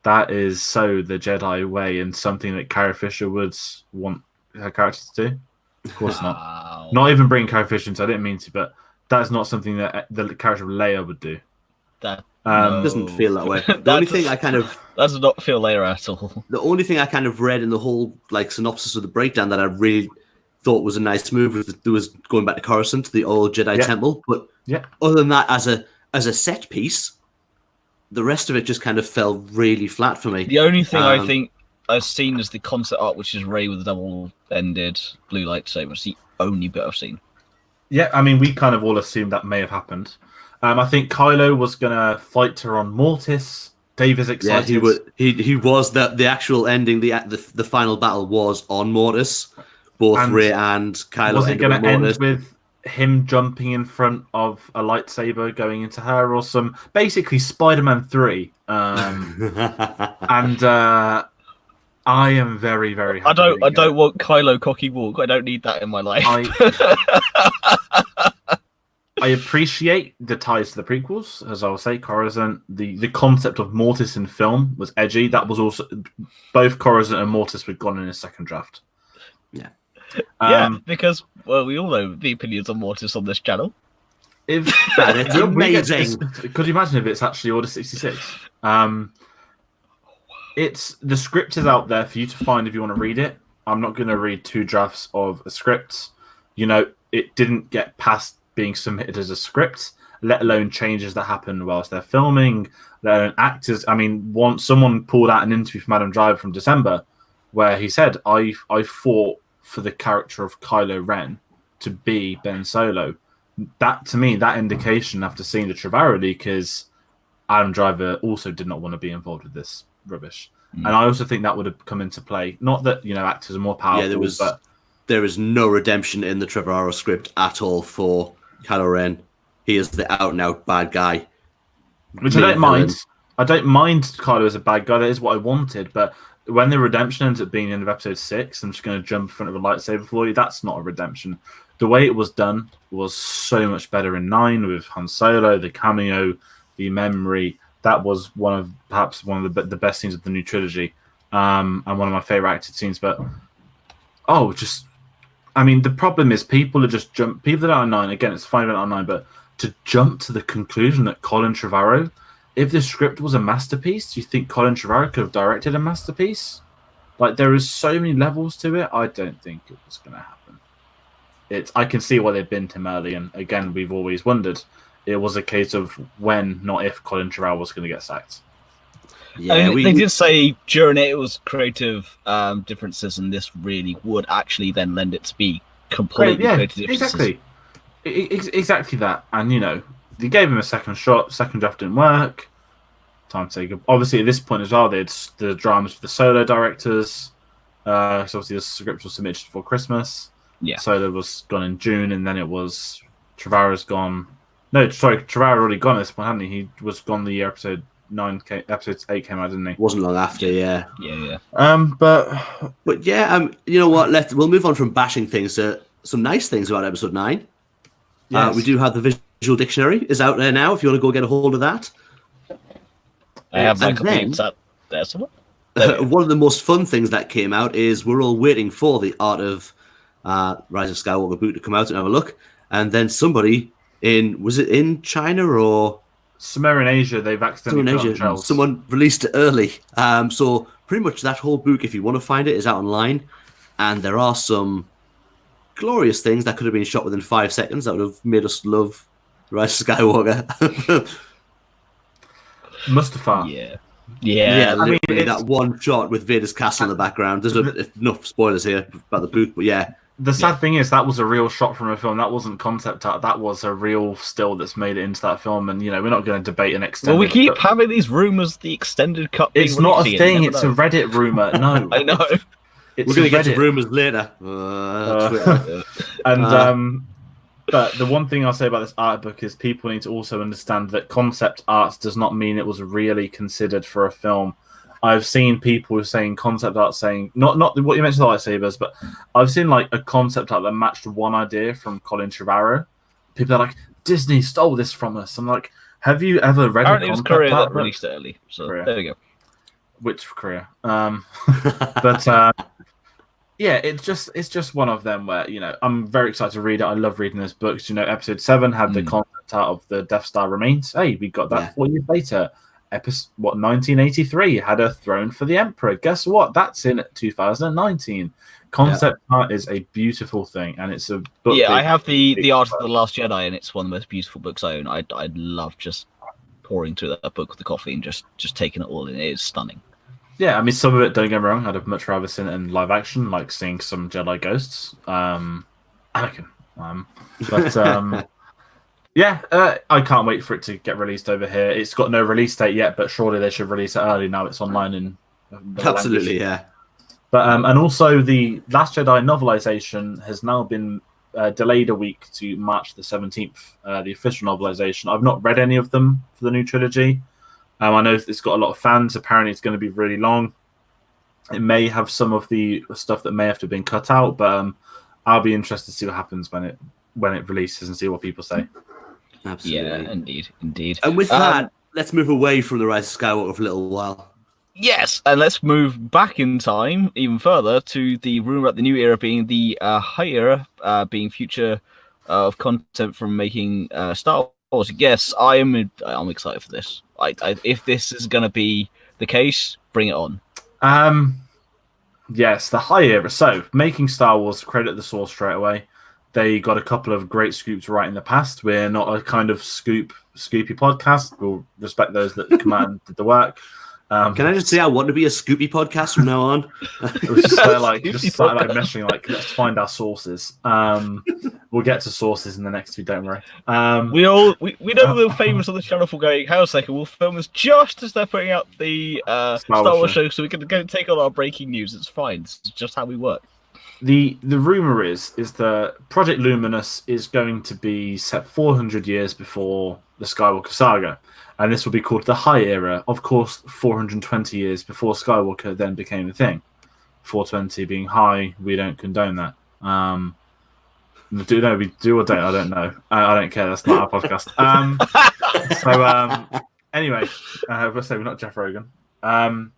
That is so the Jedi way, and something that Carrie Fisher would want her character to do. Of course not. Not even bring Carrie Fisher into. I didn't mean to, but that is not something that the character of Leia would do. That doesn't feel that way. The only thing that does not feel Leia at all. The only thing I kind of read in the whole synopsis of the breakdown that I really thought was a nice move was going back to Coruscant, the old Jedi temple. But other than that, as a set piece, the rest of it just kind of fell really flat for me. The only thing I think I've seen is the concept art, which is Rey with a double-ended blue lightsaber. It's the only bit I've seen. Yeah, I mean, we kind of all assumed that may have happened. I think Kylo was going to fight her on Mortis. Dave is excited. Yeah, he was. The actual ending, the final battle was on Mortis. Both Rey and Kylo was it going to end with him jumping in front of a lightsaber going into her, or some basically Spider-Man 3. And I am very, very happy. I don't want Kylo cocky walk. I don't need that in my life. I appreciate the ties to the prequels, as I will say. Coruscant, the concept of Mortis in film was edgy. That was also both Coruscant and Mortis were gone in a second draft. Yeah. Because we all know the opinions on Mortis on this channel. If it's amazing. Could you imagine if it's actually Order 66? It's the script is out there for you to find if you want to read it. I'm not going to read 2 drafts of a script. It didn't get past being submitted as a script, let alone changes that happen whilst they're filming. Let alone actors. I mean, someone pulled out an interview from Adam Driver from December where he said, I fought for the character of Kylo Ren to be Ben Solo. That, to me, that indication after seeing the Trevorrow leak is Adam Driver also did not want to be involved with this rubbish. And I also think that would have come into play. Not that, actors are more powerful, but there is no redemption in the Trevorrow script at all for Kylo Ren. He is the out-and-out bad guy. Which I don't mind. I don't mind Kylo as a bad guy. That is what I wanted. But when the redemption ends up being in episode 6, I'm just going to jump in front of a lightsaber for you. That's not a redemption. The way it was done was so much better in 9 with Han Solo, the cameo, the memory. That was perhaps one of the best scenes of the new trilogy, and one of my favorite acted scenes. But the problem is people that are 9, again, it's fine about 9, but to jump to the conclusion that Colin Trevorrow, if the script was a masterpiece, do you think Colin Trevorrow could have directed a masterpiece? Like, there is so many levels to it. I don't think it was going to happen. I can see why they've been Tim early, and again, we've always wondered. It was a case of when, not if, Colin Trevorrow was going to get sacked. Yeah, they did say during it was creative differences, and this really would actually then lend it to be completely creative differences. Exactly that. And, they gave him a second shot, second draft didn't work. Time to say goodbye. Obviously, at this point as well, they had the dramas with the Solo directors. So obviously, the script was submitted before Christmas. Yeah. Solo was gone in June, and then it was Trevorrow's gone. No, sorry, Trevorrow already gone at this point, hadn't he? He was gone the year episode 8 came out, didn't he? Wasn't long after, yeah. Yeah. But yeah, you know what? We'll move on from bashing things to some nice things about episode 9. Yes. We do have the visual dictionary is out there now. If you want to go get a hold of that, I have my complaints up there somewhere. One of the most fun things that came out is we're all waiting for the Art of Rise of Skywalker book to come out and have a look, and then somebody was it in China or somewhere in Asia, they've accidentally someone released it early. So pretty much that whole book, if you want to find it, is out online, and there are some glorious things that could have been shot within 5 seconds that would have made us love Rise of Skywalker. Mustafar. Yeah. Literally that one shot with Vader's castle in the background. There's enough spoilers here about the book, but yeah. The sad thing is that was a real shot from a film. That wasn't concept art. That was a real still that's made it into that film. And, we're not going to debate an extended... Well, we keep having these rumours, the extended cut being It's not a thing. It's a Reddit rumour. No. I know. We're going to get to rumours later. But the one thing I'll say about this art book is people need to also understand that concept art does not mean it was really considered for a film. I've seen people saying concept art, saying not what you mentioned, the lightsabers, but I've seen like a concept art that matched one idea from Colin Trevorrow. People are like, Disney stole this from us. I'm like, have you ever read a concept art? That released it early, so Korea. There we go. Which Korea? Yeah, it's just one of them where I'm very excited to read it. I love reading those books. Episode 7 had the concept art of the Death Star remains. Hey, we got that 4 years later. 1983 had a throne for the Emperor. Guess what? That's in 2019. Concept art is a beautiful thing, and it's a book. Yeah, I have the Art of the Last Jedi, and it's one of the most beautiful books I own. I'd love just pouring through that book with the coffee and just taking it all in. It is stunning. Yeah, I mean, some of it, don't get me wrong, I'd have much rather seen it in live action, like seeing some Jedi ghosts. Anakin. Yeah, I can't wait for it to get released over here. It's got no release date yet, but surely they should release it early now. It's online in absolutely, yeah. But and also the Last Jedi novelization has now been delayed a week to March the 17th, the official novelization. I've not read any of them for the new trilogy. I know it's got a lot of fans. Apparently, it's going to be really long. It may have some of the stuff that may have to have been cut out, but I'll be interested to see what happens when it releases and see what people say. Absolutely. Yeah, indeed. And with that, let's move away from the Rise of Skywalker for a little while. Yes, and let's move back in time even further to the rumor about the new era being the high era, being future of content from making Star Wars. Yes, I'm excited for this. If this is going to be the case, bring it on. Yes, the high era. So, making Star Wars, credit the source straight away. They got a couple of great scoops right in the past. We're not a kind of scoopy podcast. We'll respect those that come out and did the work. Can I just say I want to be a Scoopy podcast from now on? It was just started meshing, let's find our sources. We'll get to sources in the next two, don't worry. We know we're famous on the channel for going, hang on a second, we'll film this just as they're putting out the Star Wars show, so we can go take all our breaking news. It's fine. It's just how we work. The rumor is that Project Luminous is going to be set 400 years before the Skywalker saga. And this will be called the High Era. Of course, 420 years before Skywalker then became a thing. 420 being high, we don't condone that. We do or don't? I don't know. I don't care. That's not our podcast. Anyway, we'll say we're not Jeff Rogan. I've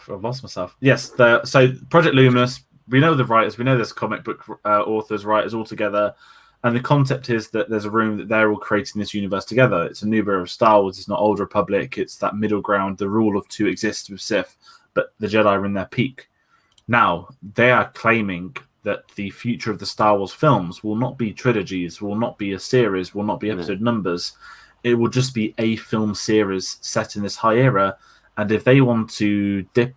lost myself. Yes. So Project Luminous. We know the writers. We know there's comic book authors, writers all together. And the concept is that there's a room that they're all creating this universe together. It's a new era of Star Wars. It's not Old Republic. It's that middle ground. The rule of two exists with Sith, but the Jedi are in their peak. Now, they are claiming that the future of the Star Wars films will not be trilogies, will not be a series, will not be episode numbers. It will just be a film series set in this high era. And if they want to dip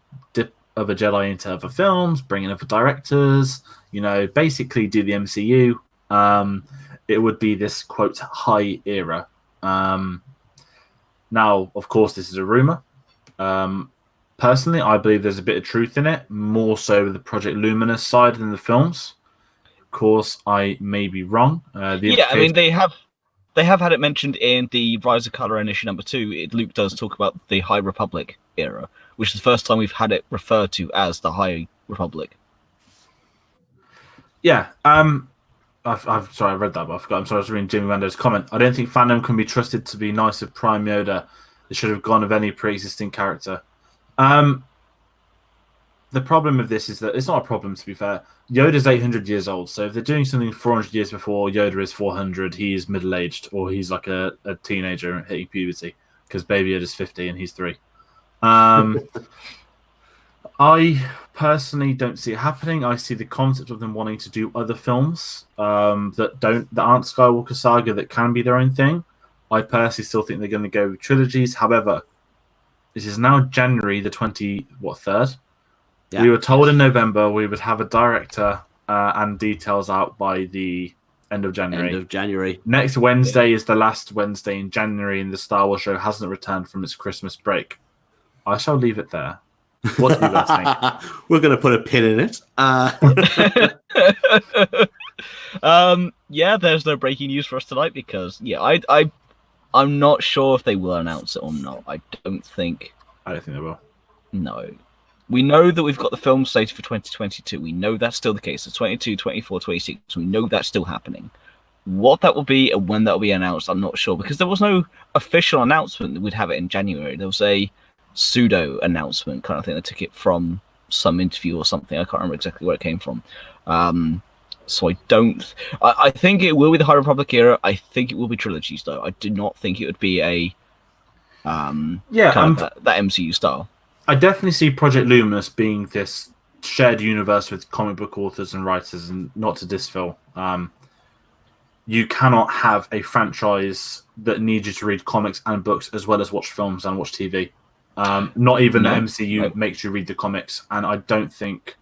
other Jedi into other films, bring in other directors, basically do the MCU, it would be this, quote, high era. Now, of course, this is a rumor. Personally, I believe there's a bit of truth in it, more so the Project Luminous side than the films. Of course, I may be wrong. They have had it mentioned in the Rise of Kylo Ren issue number 2. Luke does talk about the High Republic era, which is the first time we've had it referred to as the High Republic. Yeah. Sorry, I read that, but I forgot. I'm sorry, I was reading Jimmy Mando's comment. I don't think fandom can be trusted to be nice of Prime Yoda. It should have gone of any pre-existing character. The problem with this is that it's not a problem, to be fair. Yoda's 800 years old, so if they're doing something 400 years before Yoda is 400, he is middle-aged, or he's like a teenager hitting puberty, because Baby Yoda's 50 and he's 3. I personally don't see it happening. I see the concept of them wanting to do other films that aren't Skywalker Saga, that can be their own thing. I personally still think they're going to go with trilogies. However, this is now January the 3rd. Yeah. We were told in November we would have a director and details out by the end of January. Next Wednesday is the last Wednesday in January, and the Star Wars show hasn't returned from its Christmas break. I shall leave it there. What do you guys think? We're going to put a pin in it. There's no breaking news for us tonight because I'm not sure if they will announce it or not. I don't think they will. No. We know that we've got the film slated for 2022. We know that's still the case. It's 22, 24, 26. We know that's still happening. What that will be and when that will be announced, I'm not sure, because there was no official announcement that we'd have it in January. There was a pseudo announcement kind of thing. I took it from some interview or something. I can't remember exactly where it came from. So I think it will be the High Republic era. I think it will be trilogies, though. I do not think it would be a that MCU style. I definitely see Project Luminous being this shared universe with comic book authors and writers, and not to diss Phil. You cannot have a franchise that needs you to read comics and books as well as watch films and watch TV. Not even the MCU makes you read the comics, and I don't think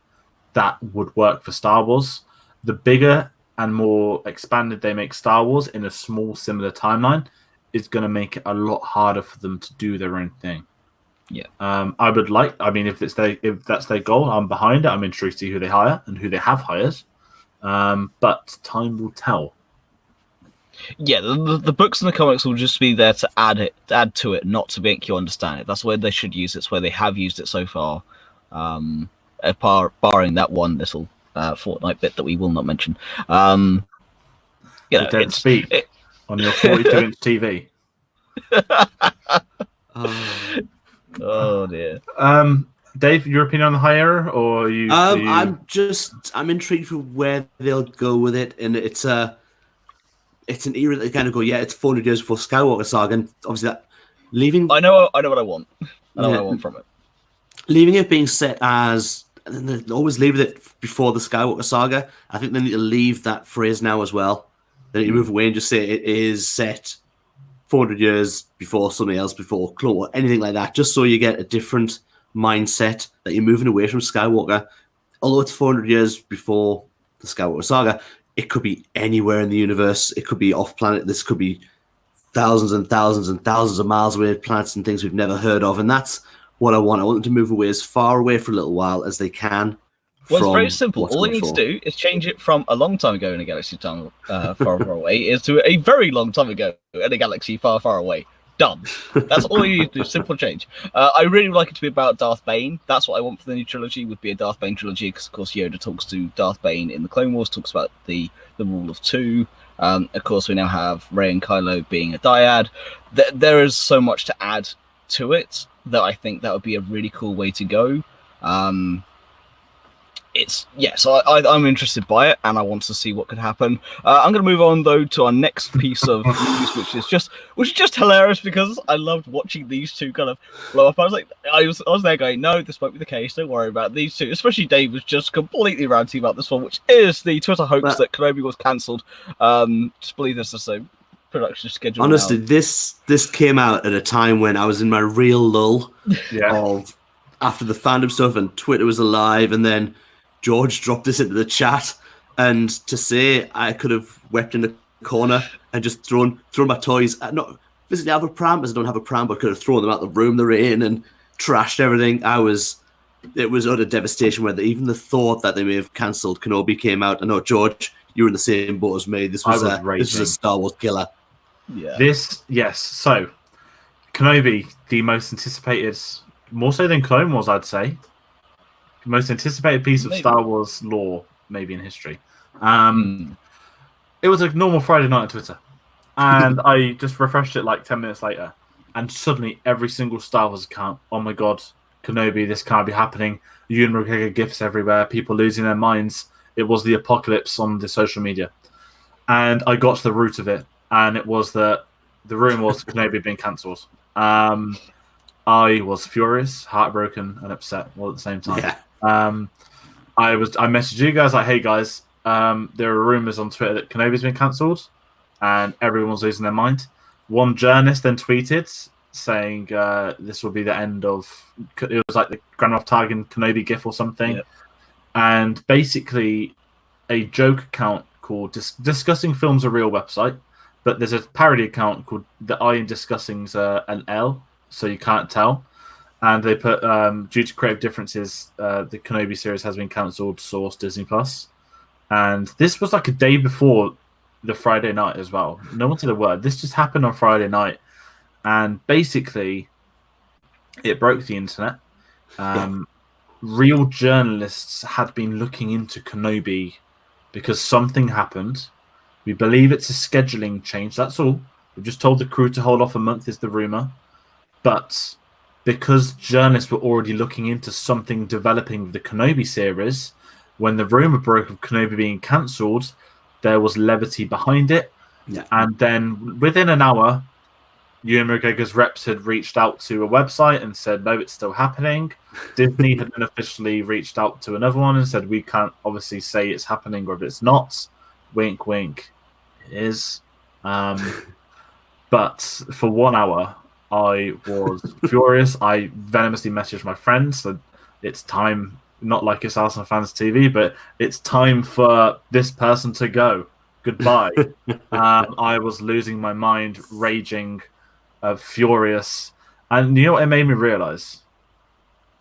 that would work for Star Wars. The bigger and more expanded they make Star Wars in a small, similar timeline, is going to make it a lot harder for them to do their own thing. Yeah. If that's their goal, I'm behind it. I'm intrigued to see who they hire and who they have hired. But time will tell. Yeah, the books and the comics will just be there to add to it, not to make you understand it. That's where they should use it. It's where they have used it so far, barring that one little Fortnite bit that we will not mention. So don't speak on your 42-inch TV. Oh dear. Dave, your opinion on the hire, or you? I'm intrigued for where they'll go with it, and it's an era that they kind of go, yeah, it's 400 years before Skywalker Saga, and obviously that leaving. I know what I want. I know what I want from it. Leaving it being set as, and then they always leave it before the Skywalker Saga. I think they need to leave that phrase now as well. They need to move away and just say it is set 400 years before something else, before Clone Wars, anything like that, just so you get a different mindset that you're moving away from Skywalker. Although it's 400 years before the Skywalker Saga, it could be anywhere in the universe. It could be off planet. This could be thousands and thousands and thousands of miles away, planets and things we've never heard of. And that's what I want. I want them to move away as far away for a little while as they can. Well, it's very simple. All they need to do is change it from a long time ago in a galaxy far, far away is to a very long time ago in a galaxy far, far away. Done. That's all you need to do. Simple change. I really would like it to be about Darth Bane. That's what I want for the new trilogy. Would be a Darth Bane trilogy because, of course, Yoda talks to Darth Bane in the Clone Wars. Talks about the rule of two. Of course, we now have Rey and Kylo being a dyad. There is so much to add to it that I think that would be a really cool way to go. So I'm interested by it, and I want to see what could happen. I'm going to move on though to our next piece of news, which is just hilarious because I loved watching these two kind of blow up. I was there going, no, this won't be the case. Don't worry about these two. Especially Dave was just completely ranting about this one, which is the Twitter hoax that Kenobi was cancelled. Just believe this is a production schedule. Honestly, this came out at a time when I was in my real lull of after the fandom stuff, and Twitter was alive, and then George dropped this into the chat, and to say I could have wept in the corner and just thrown my toys. Not physically have a pram, because I don't have a pram, but could have thrown them out the room they're in and trashed everything. It was utter devastation where even the thought that they may have cancelled Kenobi came out. I know, George, you were in the same boat as me. This was a Star Wars killer. Yeah. So Kenobi, the most anticipated, more so than Clone Wars, I'd say. Most anticipated piece of Star Wars lore, maybe in history. It was a normal Friday night on Twitter, and I just refreshed it like 10 minutes later, and suddenly every single Star Wars account, oh my god, Kenobi, this can't be happening. Ewan McGregor gifs everywhere, people losing their minds. It was the apocalypse on the social media, and I got to the root of it, and it was that the rumor was Kenobi being cancelled. I was furious, heartbroken, and upset all at the same time. Yeah. I messaged you guys like, hey guys, there are rumors on Twitter that Kenobi's been cancelled, and everyone's losing their mind. One journalist then tweeted saying this will be the end of. It was like the Grand Moff Tarkin Kenobi gif or something, and basically a joke account called Discussing Films a Real website, but there's a parody account called The I in Discussing's an L, so you can't tell. And they put, due to creative differences, the Kenobi series has been cancelled, source Disney+. And this was like a day before the Friday night as well. No one said a word. This just happened on Friday night. And basically, it broke the internet. Real journalists had been looking into Kenobi because something happened. We believe it's a scheduling change, that's all. We've just told the crew to hold off a month is the rumour. But because journalists were already looking into something developing with the Kenobi series, when the rumor broke of Kenobi being cancelled, there was levity behind it. Yeah. And then within an hour, Ewan McGregor's reps had reached out to a website and said, no, it's still happening. Disney had then officially reached out to another one and said, we can't obviously say it's happening or if it's not. Wink, wink. It is. But for 1 hour, I was furious. I venomously messaged my friends that it's time, not like it's Arsenal Fans TV, but it's time for this person to go. Goodbye. I was losing my mind, raging, furious. And you know what it made me realise?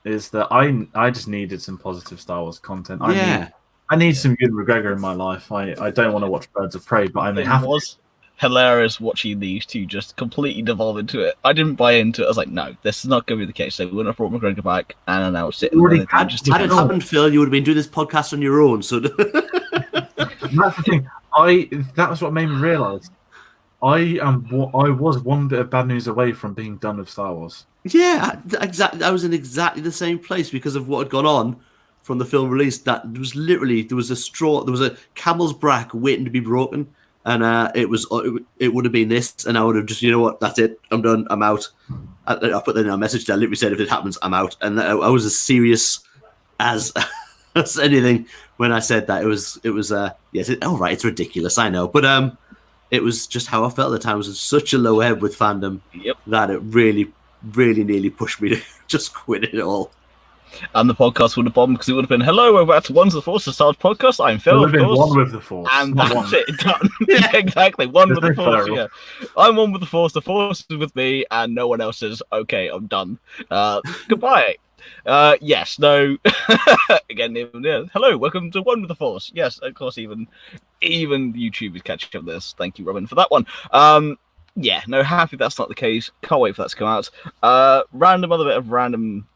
Is that I just needed some positive Star Wars content. I I need some Ewan McGregor in my life. I don't want to watch Birds of Prey, but I may have It was hilarious watching these two just completely devolve into it. I didn't buy into it. I was like, no, this is not going to be the case. They wouldn't have brought McGregor back and announced it. Already Had it happened, Phil, you would have been doing this podcast on your own. So That's the thing. That was what made me realise. I was one bit of bad news away from being done with Star Wars. yeah, exactly. I was in exactly the same place because of what had gone on from the film release. That was literally there was a camel's back waiting to be broken, and it would have been this, and I would have just, you know what, that's it, I'm done, I'm out. I put that in our message. That I literally said, if it happens, I'm out, and I was as serious as as anything when I said that. It was yes, all right, it's ridiculous, I know, but it was just how I felt at the time. I was in such a low ebb with fandom that it really, really nearly pushed me to just quit it all. And the podcast would have bombed because it would have been, hello, we're back to Ones with the Force, the Star Wars podcast. I'm Phil, of course. One with the Force. And that's it, done. Yeah, exactly. One with the Force, yeah. I'm one with the Force is with me, and no one else is, okay, I'm done. Goodbye. Yes, no. Again, yeah. Hello, welcome to One with the Force. Yes, of course, even YouTube is catching up with this. Thank you, Robin, for that one. Yeah, no, happy that's not the case. Can't wait for that to come out. Other bit of random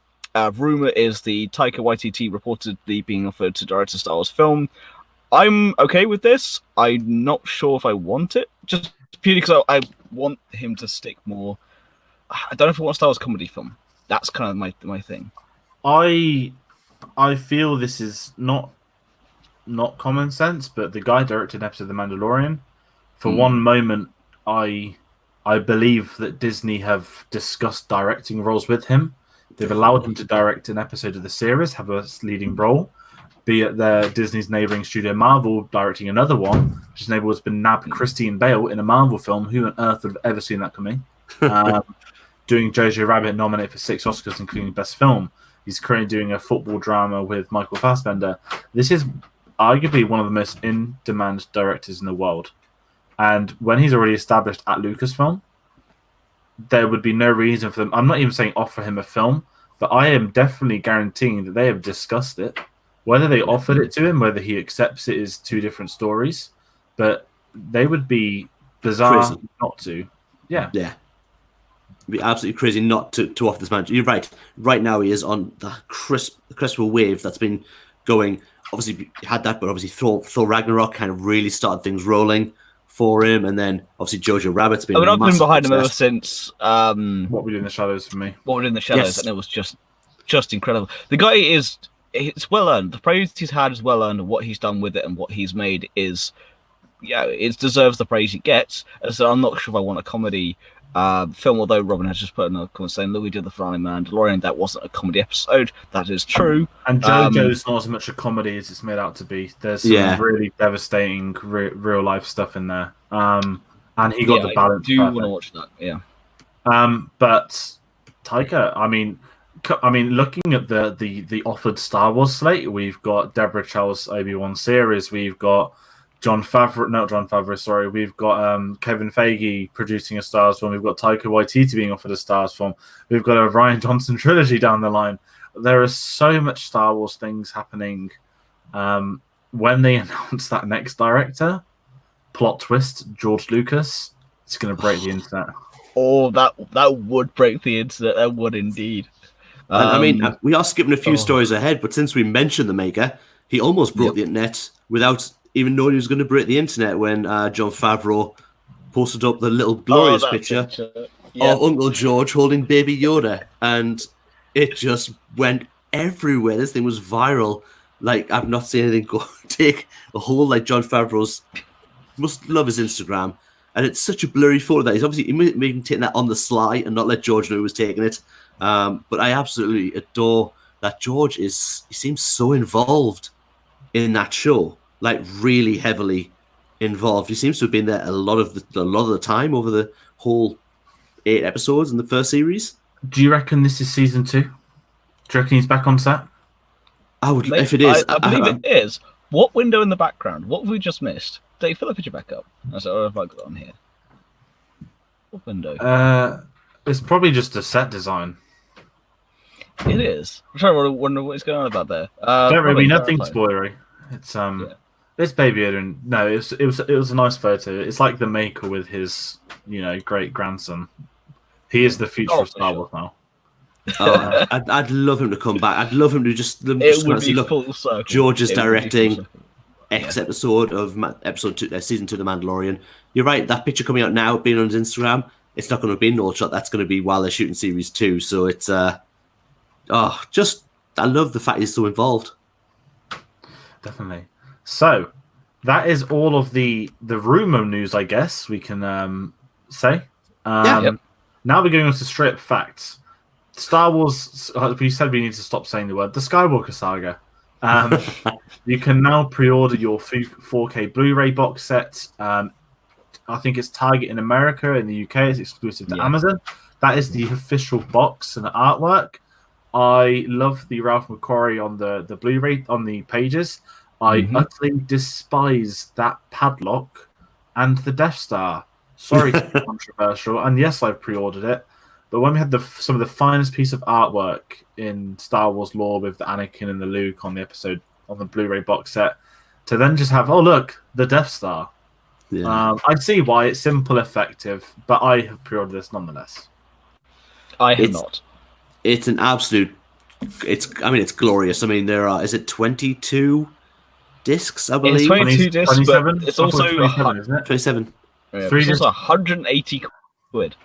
rumor is the Taika Waititi reportedly being offered to direct a Star Wars film. I'm okay with this. I'm not sure if I want it, just purely because I want him to stick more. I don't know if I want a Star Wars comedy film. That's kind of my thing. I feel this is not common sense, but the guy directed an episode of The Mandalorian. For one moment, I believe that Disney have discussed directing roles with him. They've allowed him to direct an episode of the series, have a leading role, be it Disney's neighboring studio Marvel directing another one, which is able to nab Christian Bale in a Marvel film. Who on earth would have ever seen that coming? Doing Jojo Rabbit, nominated for 6 Oscars, including Best Film. He's currently doing a football drama with Michael Fassbender. This is arguably one of the most in-demand directors in the world. And when he's already established at Lucasfilm, there would be no reason for them. I'm not even saying offer him a film, but I am definitely guaranteeing that they have discussed it. Whether they offered it to him, whether he accepts it, is two different stories. But they would be bizarre not to. Yeah. Yeah. It'd be absolutely crazy not to offer this man. You're right. Right now he is on the crisp wave that's been going. Obviously he had that, but obviously Thor Ragnarok kind of really started things rolling for him, and then obviously Jojo Rabbit's been. I've been behind him ever since. What We Do in the Shadows for me. What We Do in the Shadows, and it was just incredible. The guy it's well earned. The praise he's had is well earned, and what he's done with it and what he's made is, it deserves the praise he gets. So I'm not sure if I want a comedy film, although Robin has just put in a comment saying, look, we did the finale Mandalorian, that wasn't a comedy episode. That is true. And JoJo's not as much a comedy as it's made out to be. There's some really devastating real life stuff in there. And he got the balance. I do want to watch that, yeah. But Taika, I mean, looking at the offered Star Wars slate, we've got Deborah Chow's Obi-Wan series, we've got We've got Kevin Feige producing a Star Wars film. We've got Taika Waititi being offered a Star Wars film. We've got a Rian Johnson trilogy down the line. There are so much Star Wars things happening. When they announce that next director, plot twist, George Lucas, it's going to break the internet. Oh, that would break the internet. That would indeed. I mean, we are skipping a few stories ahead, but since we mentioned the maker, he almost broke the internet without even knowing he was going to break the internet when Jon Favreau posted up the little glorious picture of Uncle George holding Baby Yoda, and it just went everywhere. This thing was viral. Like, I've not seen anything take a hold like Jon Favreau's. Must love his Instagram, and it's such a blurry photo that he may have taken that on the sly and not let George know he was taking it. But I absolutely adore that George he seems so involved in that show. Like, really heavily involved. He seems to have been there a lot of the time over the whole 8 episodes in the first series. Do you reckon this is season 2? Do you reckon he's back on set? If it is, I believe it is. What window in the background? What have we just missed? Dave, fill the picture back up. What have I got on here? What window? It's probably just a set design. It is. I'm trying to wonder what's going on about there. Don't really, nothing spoilery. It's Baby Yoda, and no, it was a nice photo. It's like the Maker with his great grandson. He is the future of Star Wars now. Oh, I'd love him to come back. I'd love him to just It would be look. full circle. George is It would be full directing circle. X episode of episode 2, season 2 of The Mandalorian. You're right. That picture coming out now, being on his Instagram, it's not going to be an old shot. That's going to be while they're shooting series 2. So it's I love the fact he's so involved. Definitely. So that is all of the rumor news, I guess we can say. Yep. Now we're going on to straight up facts. Star Wars. We said we need to stop saying the word. The Skywalker Saga. You can now pre-order your 4K Blu-ray box set. I think it's Target in America. In the UK, it's exclusive to Amazon. That is the official box and artwork. I love the Ralph McQuarrie on the Blu-ray on the pages. I utterly despise that padlock and the Death Star. Sorry to be controversial, and yes, I've pre-ordered it. But when we had some of the finest piece of artwork in Star Wars lore with the Anakin and the Luke on the Blu-ray box set, to then just have, oh look, the Death Star. Yeah. I see why it's simple, effective, but I have pre-ordered this nonetheless. I have not. It's an absolute. It's glorious. I mean, there are. Is it 22 discs? I believe it's 22 discs, 27? but it's also 27, isn't it? 27. Yeah, it's also 180 quid.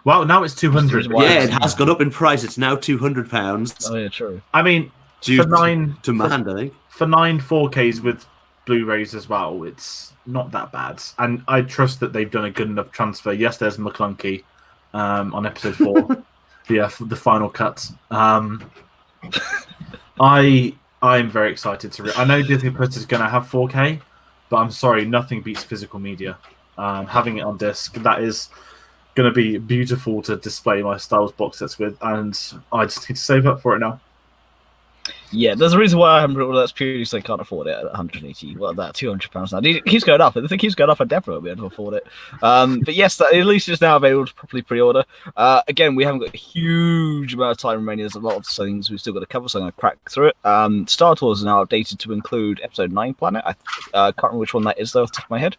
Well, now it's 200. Yeah, it has gone up in price. It's now £200. Oh yeah, true. I mean, Due for nine demand, I think. For 9 4Ks with Blu-rays as well, it's not that bad. And I trust that they've done a good enough transfer. Yes, there's McClunky on episode 4. The final cut. I'm very excited to. I know Disney Plus is going to have 4K, but I'm sorry, nothing beats physical media. Having it on disc, that is going to be beautiful to display my Star Wars box sets with, and I just need to save up for it now. Yeah, there's a reason why I haven't brought that's purely because I can't afford it at 180. Well, that £200 now. It keeps going up. If it keeps going up, I definitely won't be able to afford it. But yes, at least it's now available to properly pre-order. Again, we haven't got a huge amount of time remaining. There's a lot of things we've still got to cover, so I'm going to crack through it. Star Tours is now updated to include Episode 9 Planet. I can't remember which one that is, though, off the top of my head.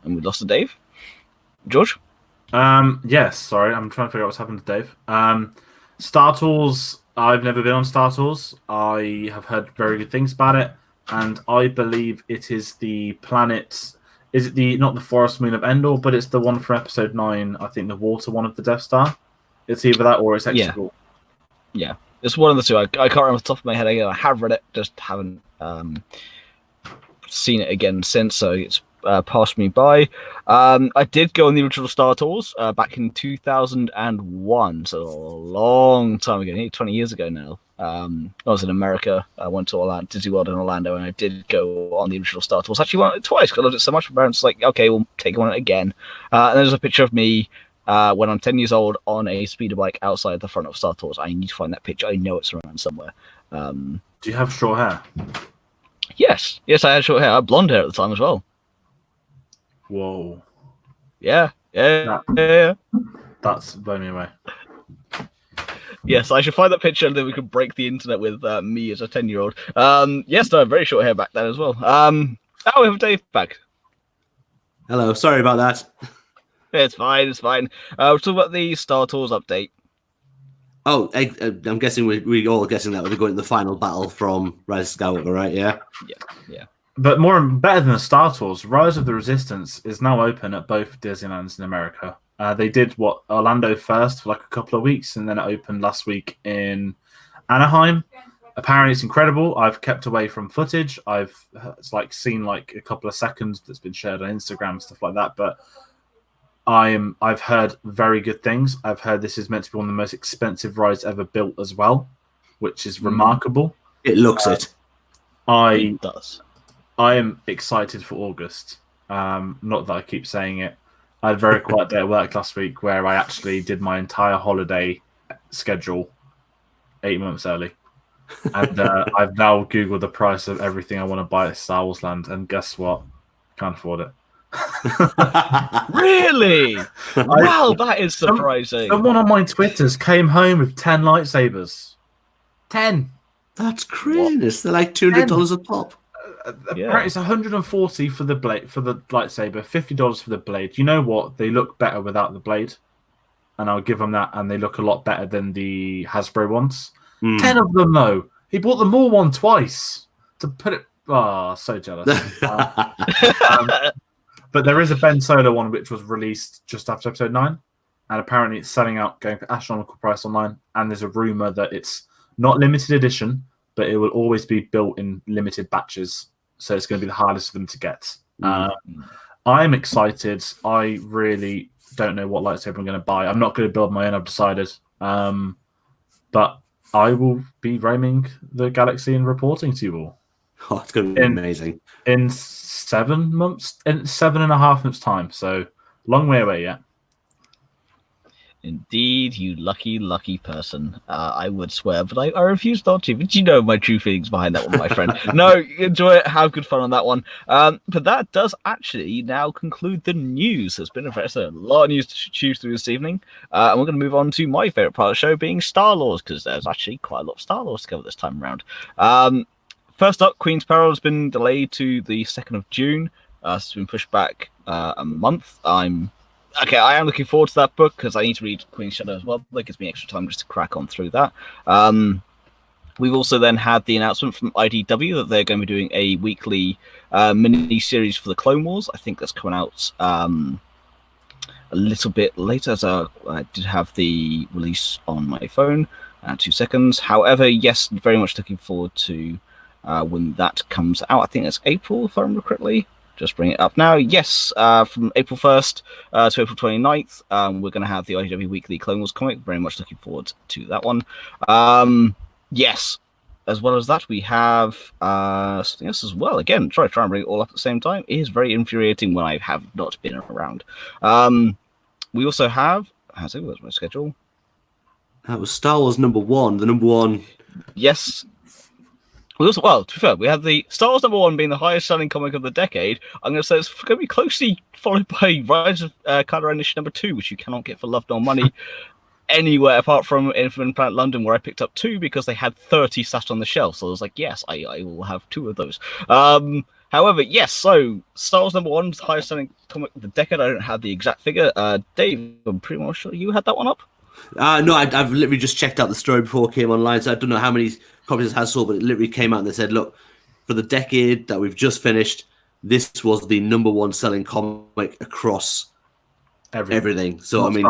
And we lost to Dave. George? Yes, sorry. I'm trying to figure out what's happened to Dave. Star Tours... I've never been on Star Tours. I have heard very good things about it, and I believe it is the planet. Is it not the forest moon of Endor, but it's the one from Episode 9? I think the water one of the Death Star. It's either that or it's Exegol. Yeah, it's one of the two. I can't remember off the top of my head. Again, I have read it, just haven't seen it again since. So it's passed me by. I did go on the original Star Tours back in 2001, so a long time ago, nearly 20 years ago now. I was in America. I went to Disney World in Orlando, and I did go on the original Star Tours. Actually, went twice because I loved it so much. My parents were like, okay, we'll take one again. And there's a picture of me when I'm 10 years old on a speeder bike outside the front of Star Tours. I need to find that picture. I know it's around somewhere. Do you have short hair? Yes, I had short hair. I had blonde hair at the time as well. Whoa. Yeah. That's blown me away. Yes, I should find that picture and then we could break the internet with me as a 10-year-old. Yes, no, very short hair back then as well. Now we have Dave back. Hello, sorry about that. It's fine. We'll talk about the Star Tours update. Oh, I'm guessing we're all guessing that we're going to the final battle from Rise of Skywalker, right? Yeah. But better than the Star Tours, Rise of the Resistance is now open at both Disneylands in America. They did Orlando first for like a couple of weeks, and then it opened last week in Anaheim. Apparently, it's incredible. I've kept away from footage. I've seen a couple of seconds that's been shared on Instagram, stuff like that. But I've heard very good things. I've heard this is meant to be one of the most expensive rides ever built as well, which is remarkable. It looks it. It does. I am excited for August. Not that I keep saying it. I had a very quiet day at work last week where I actually did my entire holiday schedule 8 months early. And I've now Googled the price of everything I want to buy at Star Wars Land, and guess what? Can't afford it. Really? Wow, that is surprising. Someone on my Twitters came home with 10 lightsabers. 10. That's craziness. They're like $200 a pop. Apparently it's 140 for the blade for the lightsaber, $50 for the blade. You know what? They look better without the blade, and I'll give them that. And they look a lot better than the Hasbro ones. 10 of them though. He bought the more one twice to put it. Oh, so jealous. But there is a Ben Solo one which was released just after episode 9, and apparently it's selling out, going for astronomical price online. And there's a rumor that it's not limited edition, but it will always be built in limited batches, so it's going to be the hardest for them to get. I'm excited. I really don't know what lightsaber I'm going to buy. I'm not going to build my own, I've decided. But I will be roaming the galaxy and reporting to you all. Oh, it's going to be amazing. In 7 months, in 7.5 months' time. So long way away yet. Indeed, you lucky, lucky person. I would swear, but I refuse not to. But you know my true feelings behind that one, my friend. No, enjoy it. Have good fun on that one. But that does actually now conclude the news. There's been a lot of news to choose through this evening. And we're going to move on to my favourite part of the show, being Star Wars, because there's actually quite a lot of Star Wars to cover this time around. First up, Queen's Peril has been delayed to the 2nd of June. It's been pushed back a month. I am looking forward to that book because I need to read Queen's Shadow as well. That gives me extra time just to crack on through that. We've also then had the announcement from IDW that they're going to be doing a weekly mini-series for the Clone Wars. I think that's coming out a little bit later, so I did have the release on my phone. 2 seconds. However, yes, very much looking forward to when that comes out. I think it's April, if I remember correctly. Just bring it up now. Yes, from April 1st to April 29th, we're going to have the IDW Weekly Clone Wars comic. Very much looking forward to that one. Yes, as well as that, we have something else as well. Again, try and bring it all up at the same time. It is very infuriating when I have not been around. We also have... Where's my schedule? That was Star Wars #1. The #1... Yes. We also, well, to be fair, we have the Star Wars #1 being the highest selling comic of the decade. I'm going to say it's going to be closely followed by Rise of Kylo Ren issue #2, which you cannot get for love nor money anywhere apart from in Planet London, where I picked up 2 because they had 30 sat on the shelf. So I was like, yes, I will have 2 of those. However, yes, so Star Wars #1 is the highest selling comic of the decade. I don't have the exact figure. Dave, I'm pretty much sure you had that one up. No, I've literally just checked out the story before it came online, so I don't know how many copies it has sold, but it literally came out and they said, look, for the decade that we've just finished, this was the #1 selling comic across everything. So, I mean,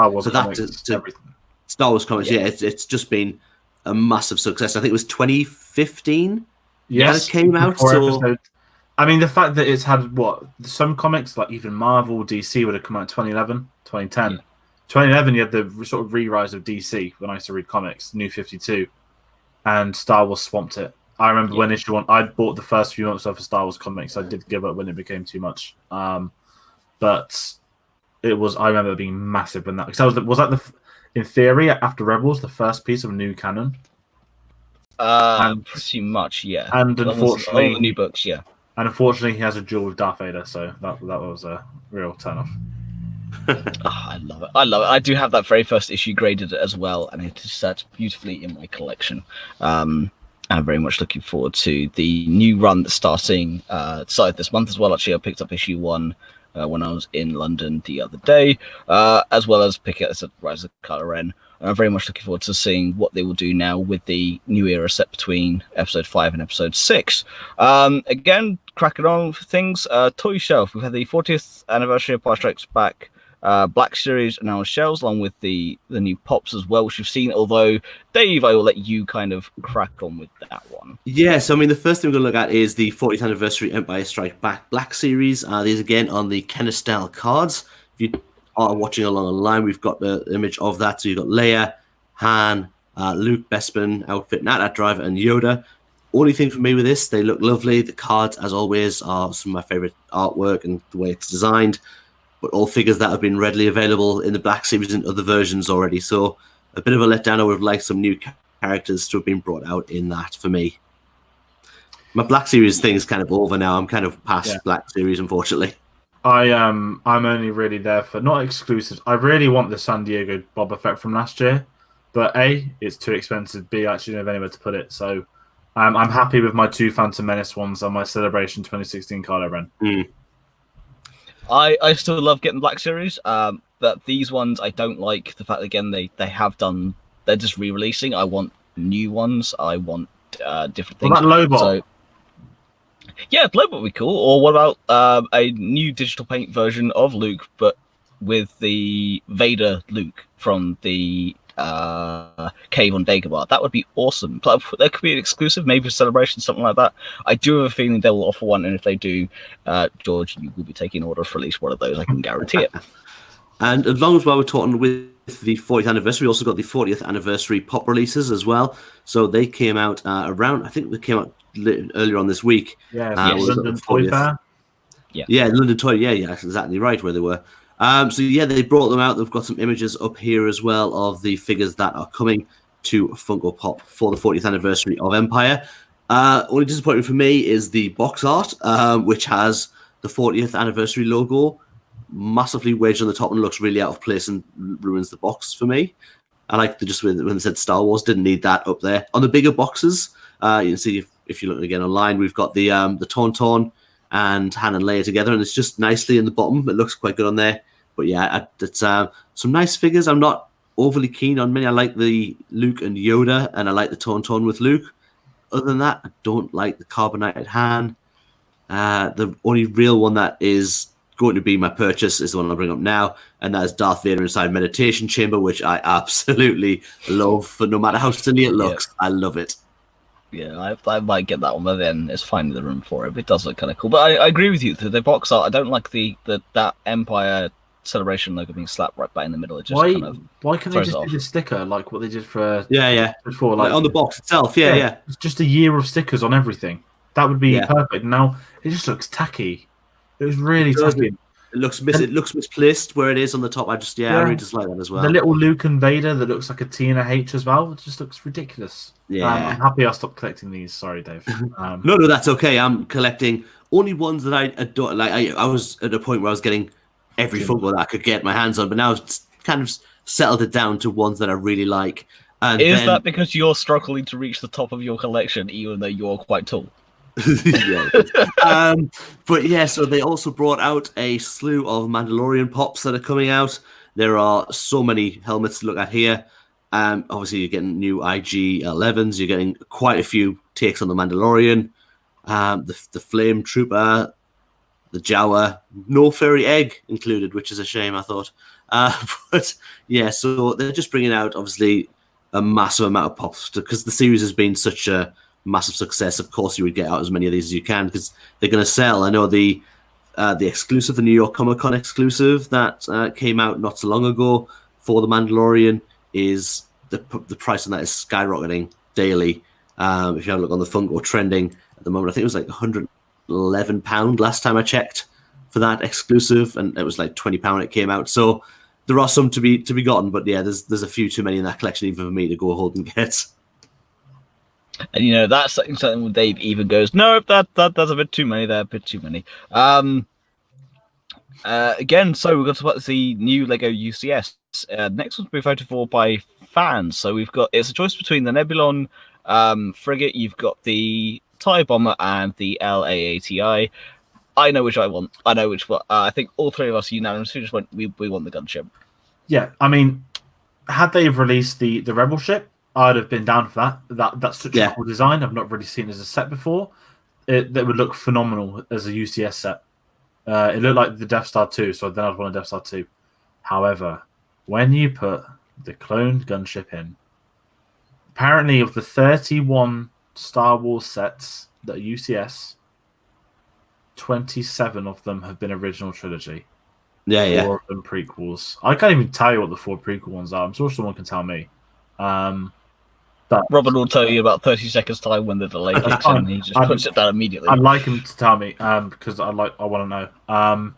Star Wars comics, yeah, it's just been a massive success. I think it was 2015 that it came out. So, I mean, the fact that it's had, some comics, like even Marvel, DC, would have come out in 2011, 2010. Yeah. 2011, you had the sort of re-rise of DC when I used to read comics, New 52, and Star Wars swamped it. I remember when issue 1, I bought the first few months of Star Wars comics. I did give up when it became too much. But I remember it being massive when that, because was that in theory, after Rebels, the first piece of new canon? Pretty much, yeah. And unfortunately, all the new books, yeah. And unfortunately, he has a duel with Darth Vader, so that was a real turn-off. I love it. I do have that very first issue graded as well, and it is set beautifully in my collection. I'm very much looking forward to the new run that's starting started this month as well. Actually, I picked up issue 1 when I was in London the other day, as well as pick up Rise of Kylo Ren. I'm very much looking forward to seeing what they will do now with the new era set between episode 5 and episode 6. Again, cracking on with things. Toy Shelf. We've had the 40th anniversary of Empire Strikes Back Black Series and now shelves, along with the new pops as well, which we've seen. Although, Dave, I will let you kind of crack on with that one. Yeah, so I mean, the first thing we're going to look at is the 40th anniversary Empire Strikes Back Black Series. These again on the Kenner style cards. If you are watching along online, we've got the image of that. So you've got Leia, Han, Luke, Bespin, outfit, Nat Driver, and Yoda. Only thing for me with this, they look lovely. The cards, as always, are some of my favorite artwork and the way it's designed. But all figures that have been readily available in the Black Series and other versions already. So a bit of a letdown. I would have liked some new characters to have been brought out in that for me. My Black Series thing is kind of over now. I'm kind of past Black Series, unfortunately. I'm only really there for, not exclusives. I really want the San Diego Boba Fett from last year. But A, it's too expensive. B, I actually don't have anywhere to put it. So I'm happy with my 2 Phantom Menace ones and my Celebration 2016 Kylo Ren. I still love getting Black Series, but these ones I don't like the fact that, again, they're just re-releasing. I want new ones. I want different things. What about Lobot? So, yeah, Lobot would be cool. Or what about a new digital paint version of Luke, but with the Vader Luke from the cave on Dagobah? That would be awesome. That could be an exclusive, maybe a Celebration, something like that. I do have a feeling they will offer one, and if they do, George, you will be taking order for at least one of those. I can guarantee it. And as long as while we're talking with the 40th anniversary, we also got the 40th anniversary pop releases as well. So they came out around, I think they came out earlier on this week. Yeah, London Toy Fair. Yeah, London Toy. Yeah, that's exactly right where they were. So yeah, they brought them out. They've got some images up here as well of the figures that are coming to Funko Pop for the 40th anniversary of Empire. Only disappointing for me is the box art, which has the 40th anniversary logo massively wedged on the top and looks really out of place and ruins the box for me. I like just when they said Star Wars, didn't need that up there. On the bigger boxes, you can see if you're looking again online, we've got the Tauntaun and Han and Leia together, and it's just nicely in the bottom. It looks quite good on there. But yeah, it's some nice figures. I'm not overly keen on many. I like the Luke and Yoda, and I like the Tauntaun with Luke. Other than that, I don't like the carbonated Han. The only real one that is going to be my purchase is the one I'll bring up now, and that is Darth Vader inside Meditation Chamber, which I absolutely love. For no matter how silly it looks, I love it. Yeah, I might get that one, but then it's finding the room for it. But it does look kind of cool. But I agree with you. The box art, I don't like that Empire Celebration logo being slapped right back in the middle. It just why can't they just do the sticker like what they did for before, like on the box itself? Yeah. It's just a year of stickers on everything. That would be perfect. Now it just looks tacky. It was really tacky. It looks misplaced where it is on the top. I really just like that as well. The little Luke and Vader that looks like a T and a H as well. It just looks ridiculous. Yeah, I'm happy I stopped collecting these. Sorry, Dave. No, that's okay. I'm collecting only ones that I adore. Like I was at a point where I was getting every Funko that I could get my hands on, but now it's kind of settled it down to ones that I really like. And is that because you're struggling to reach the top of your collection, even though you're quite tall? But yeah, so they also brought out a slew of Mandalorian pops that are coming out. There are so many helmets to look at here. Obviously, you're getting new IG-11s. You're getting quite a few takes on the Mandalorian, the Flame Trooper, the Jawa, no fairy egg included, which is a shame, I thought. But yeah, so they're just bringing out obviously a massive amount of pops because the series has been such a massive success. Of course, you would get out as many of these as you can because they're going to sell. I know the exclusive, the New York Comic Con exclusive that came out not so long ago for the Mandalorian is the price on that is skyrocketing daily. If you have a look on the Funko trending at the moment, I think it was like £111 last time I checked for that exclusive, and it was like £20 it came out. So there are some to be gotten, but yeah, there's a few too many in that collection even for me to go hold and get. And that's something when Dave even goes, no, that's a bit too many there, a bit too many. Again, so we've got to talk about the new Lego UCS. Next one's been voted for by fans. So it's a choice between the Nebulon frigate, you've got the TIE Bomber, and the LAATI. I know which I want. I know which one. I think all three of us unanimously just went, we want the gunship. Yeah, I mean, had they released the Rebel ship, I'd have been down for that. That's such a cool design. I've not really seen it as a set before. That would look phenomenal as a UCS set. It looked like the Death Star 2, so then I'd want a Death Star 2. However, when you put the cloned gunship in, apparently of the 31 Star Wars sets that are UCS, 27 of them have been original trilogy. Yeah. 4 of them prequels. I can't even tell you what the 4 prequel ones are. I'm sure someone can tell me. But Robin will tell you about 30 seconds time when the delay kicks in, and he just puts it down immediately. I'd like him to tell me because I want to know.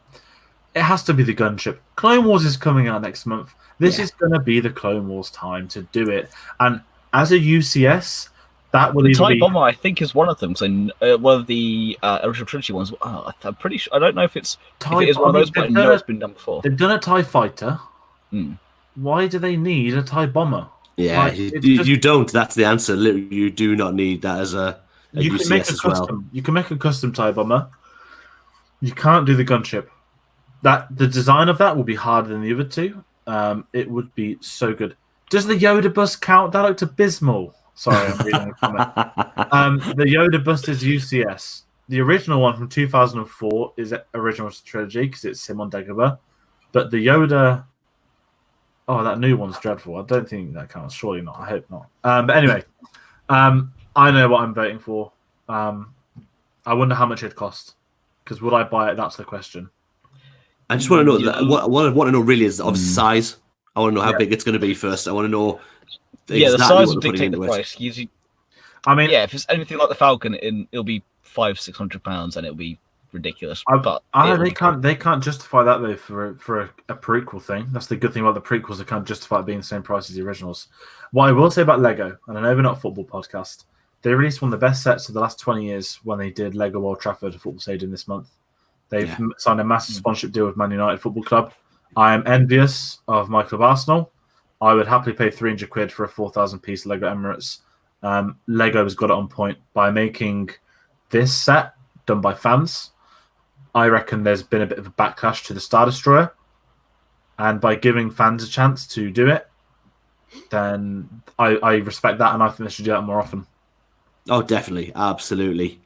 It has to be the gunship. Clone Wars is coming out next month. This is going to be the Clone Wars time to do it. And as a UCS, that will the either TIE be... Bomber, I think, is one of them. So one of the original trilogy ones. I'm pretty sure. I don't know if it is one of those, but I know it's been done before. They've done a TIE Fighter. Why do they need a TIE Bomber? Yeah, you don't. That's the answer. You do not need that as a You can make UCS a as well. custom. You can make a custom TIE bomber. You can't do the gunship. The design of that will be harder than the other two. It would be so good. Does the Yoda bust count? That looked abysmal. Sorry, I'm reading a comment. The Yoda bust is UCS. The original one from 2004 is original trilogy because it's him on Dagobah. But the Yoda, that new one's dreadful. I don't think that counts. Surely not. I hope not. But anyway, I know what I'm voting for. I wonder how much it cost. Because would I buy it? That's the question. I just want to know what I want to know really is of size. I want to know how big it's going to be first. I want to know the size will dictate the price. I mean, if it's anything like the Falcon, it'll be £500-600, and it'll be ridiculous. But they can't justify that though for a prequel thing. That's the good thing about the prequels. They can't justify it being the same price as the originals. What I will say about Lego, and I know we're not a football podcast, they released one of the best sets of the last 20 years when they did Lego Old Trafford Football Stadium this month. They've signed a massive sponsorship deal with Man United Football Club. I am envious of my club Arsenal. I would happily pay £300 for a 4,000-piece Lego Emirates. Lego has got it on point by making this set done by fans. I reckon there's been a bit of a backlash to the Star Destroyer, and by giving fans a chance to do it, then I respect that, and I think they should do that more often. Oh, definitely, absolutely.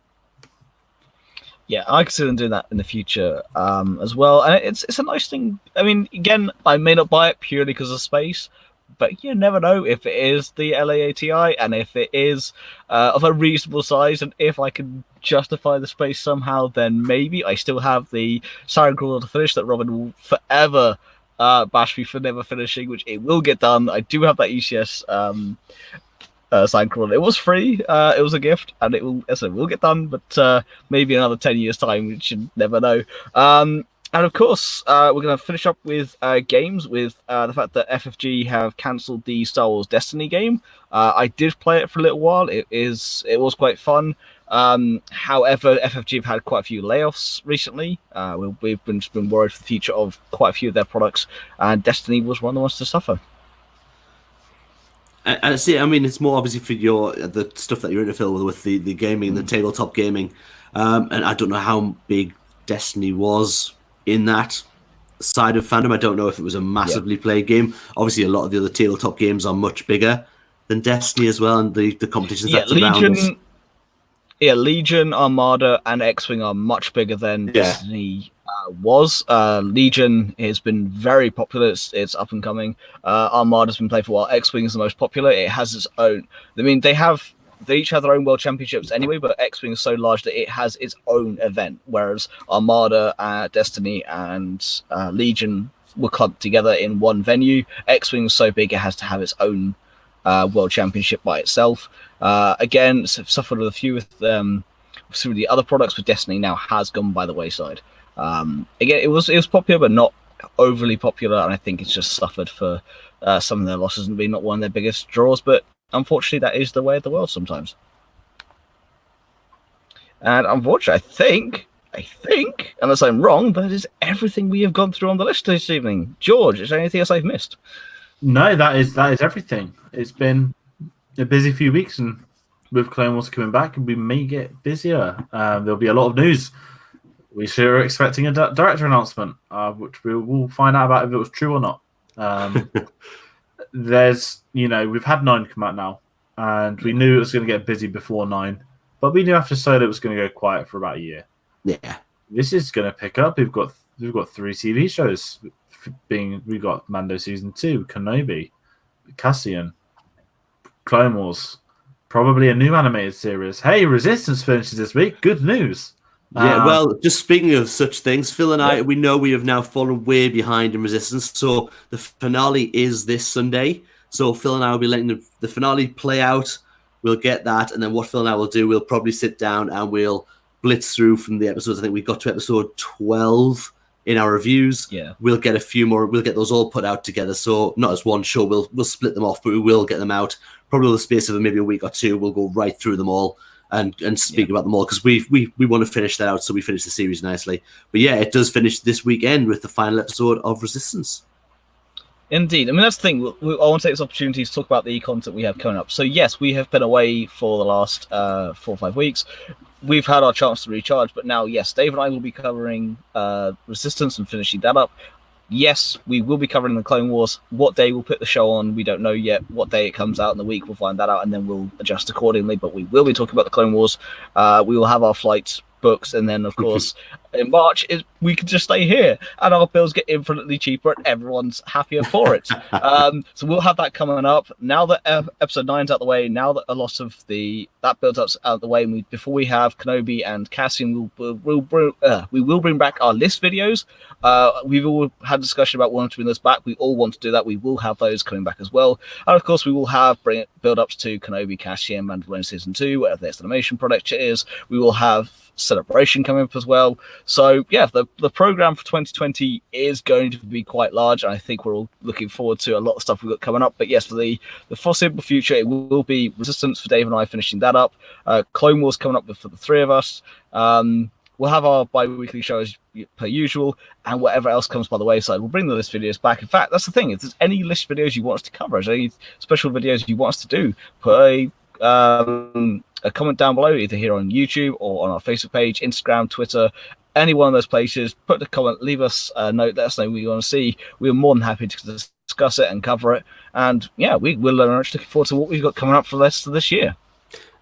Yeah, I consider them doing that in the future as well, and it's a nice thing. I mean, again, I may not buy it purely because of space, but you never know if it is the LAATI and if it is of a reasonable size, and if I can justify the space somehow, then maybe I still have the Siren Crawler to finish that Robin will forever bash me for never finishing, which it will get done. I do have that ECS Siren Crawler. It was free, it was a gift, and it will get done, but maybe another 10 years time, which you never know. And of course, we're going to finish up with games, with the fact that FFG have cancelled the Star Wars Destiny game. I did play it for a little while. It was quite fun. However, FFG have had quite a few layoffs recently. We've been worried for the future of quite a few of their products, and Destiny was one of the ones to suffer. And see, I mean, it's more obviously for the stuff that you're interfering with the gaming, the tabletop gaming, and I don't know how big Destiny was in that side of fandom. I don't know if it was a massively played game. Obviously, a lot of the other tabletop games are much bigger than Destiny as well, and the competitions that's around us. Yeah, Legion, Armada, and X-Wing are much bigger than Destiny was. Legion has been very popular. It's up and coming. Armada's been played for a while. X-Wing is the most popular. It has its own. I mean, they each have their own world championships anyway, but X-Wing is so large that it has its own event, whereas Armada, Destiny, and Legion were clumped together in one venue. X-Wing is so big it has to have its own world championship by itself. Again, suffered with a few with some of the other products, but Destiny now has gone by the wayside. Again, it was popular, but not overly popular, and I think it's just suffered for some of their losses and being not one of their biggest draws. But unfortunately, that is the way of the world sometimes. And unfortunately, I think, unless I'm wrong, that is everything we have gone through on the list this evening. George, is there anything else I've missed? No, that is everything. It's been a busy few weeks, and with Clone Wars coming back, we may get busier. There'll be a lot of news. We sure are expecting a director announcement, which we will find out about if it was true or not. We've had 9 come out now, and we knew it was going to get busy before 9, but we knew after Solo it was going to go quiet for about a year. Yeah, this is going to pick up. We've got 3 TV shows. We've got Mando season 2, Kenobi, Cassian, Clone Wars, probably a new animated series. Hey, Resistance finishes this week. Good news. Yeah, well, just speaking of such things, Phil and I, we know we have now fallen way behind in Resistance. So the finale is this Sunday. So Phil and I will be letting the finale play out. We'll get that. And then what Phil and I will do, we'll probably sit down and we'll blitz through from the episodes. I think we got to episode 12 in our reviews. Yeah. We'll get a few more. We'll get those all put out together. So not as one show. We'll split them off, but we will get them out. Probably in the space of maybe a week or two. We'll go right through them all and speak about them all, because we want to finish that out so we finish the series nicely. But yeah, it does finish this weekend with the final episode of Resistance. Indeed. I mean, that's the thing. I want to take this opportunity to talk about the content we have coming up. So, yes, we have been away for the last 4 or 5 weeks. We've had our chance to recharge, but now, yes, Dave and I will be covering Resistance and finishing that up. Yes, we will be covering the Clone Wars. What day we'll put the show on, we don't know yet. What day it comes out in the week, we'll find that out, and then we'll adjust accordingly. But we will be talking about the Clone Wars. We will have our flights books, and then, of course, in March, we can just stay here, and our bills get infinitely cheaper, and everyone's happier for it. So we'll have that coming up. Now that episode 9's out the way, now that a lot of that build-up's out the way, and before we have Kenobi and Cassian, we will bring back our list videos. We've all had a discussion about wanting to bring those back. We all want to do that. We will have those coming back as well. And of course, we will have build-ups to Kenobi, Cassian, Mandalorian Season 2, whatever the animation project is. We will have Celebration coming up as well. So yeah, the program for 2020 is going to be quite large, and I think we're all looking forward to a lot of stuff we've got coming up. But yes, for the foreseeable future, it will be Resistance for Dave and I finishing that up, Clone Wars coming up for the three of us. We'll have our bi-weekly shows per usual, and whatever else comes by the wayside, we'll bring the list videos back. In fact, that's the thing. If there's any list videos you want us to cover, if there's any special videos you want us to do, put a comment down below, either here on YouTube or on our Facebook page, Instagram, Twitter, any one of those places. Put a comment, leave us a note, let us know what you want to see. We're more than happy to discuss it and cover it. And yeah, we're very much looking forward to what we've got coming up for the rest of this year.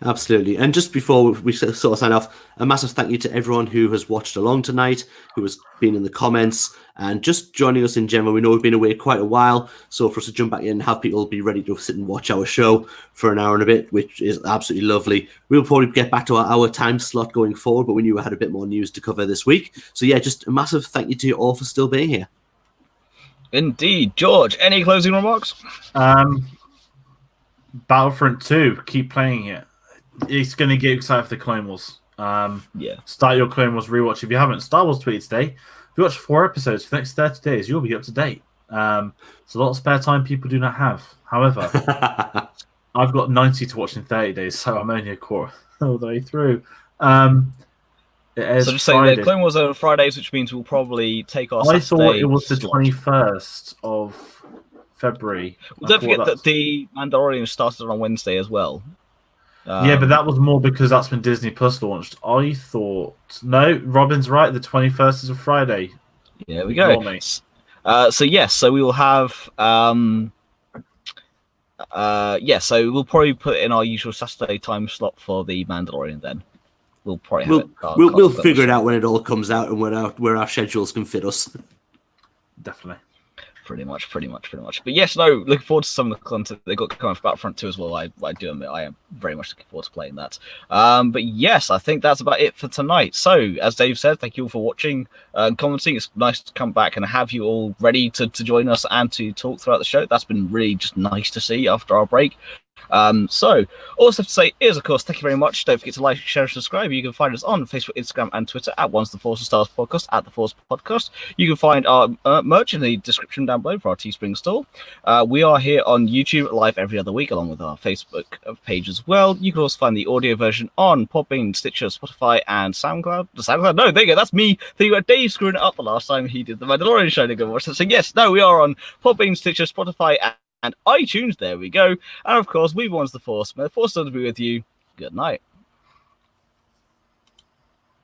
Absolutely. And just before we sort of sign off, a massive thank you to everyone who has watched along tonight, who has been in the comments and just joining us in general. We know we've been away quite a while, so for us to jump back in and have people be ready to sit and watch our show for an hour and a bit, which is absolutely lovely. We'll probably get back to our time slot going forward, but we knew we had a bit more news to cover this week. So yeah, just a massive thank you to you all for still being here. Indeed. George, any closing remarks? Battlefront 2, keep playing it. It's going to get excited for the Clone Wars. Yeah. Start your Clone Wars rewatch. If you haven't, Star Wars tweeted today, if you watch 4 episodes for the next 30 days, you'll be up to date. It's a lot of spare time people do not have. However, I've got 90 to watch in 30 days, so I'm only a quarter all the way through. So just saying the Clone Wars are on Fridays, which means we'll probably take our I Saturday thought it was the slot. 21st of February. Don't forget that the Mandalorian started on Wednesday as well. Yeah, but that was more because that's when Disney Plus launched. I thought... No, Robin's right. The 21st is a Friday. There we go. So yes, so we will have... so we'll probably put in our usual Saturday time slot for the Mandalorian then. We'll probably have we'll figure it out when it all comes out and where our schedules can fit us. Definitely. Pretty much. But yes, no, looking forward to some of the content they got coming for Battlefront 2 as well. I do admit I am very much looking forward to playing that. But yes, I think that's about it for tonight. So, as Dave said, thank you all for watching and commenting. It's nice to come back and have you all ready to join us and to talk throughout the show. That's been really just nice to see after our break. So all I have to say is, of course, thank you very much. Don't forget to like, share, and subscribe. You can find us on Facebook, Instagram, and Twitter at Once the Force Stars Podcast, at the Force Podcast. You can find our merch in the description down below for our Teespring store. We are here on YouTube live every other week, along with our Facebook page as well. You can also find the audio version on Podbean, Stitcher, Spotify, and SoundCloud. No, there you go. That's me thinking about Dave screwing it up the last time he did the Mandalorian show to go watch it. So yes, no, we are on Podbean, Stitcher, Spotify, and iTunes. There we go. And of course, we've Once the Force. May the Force be with you. Good night.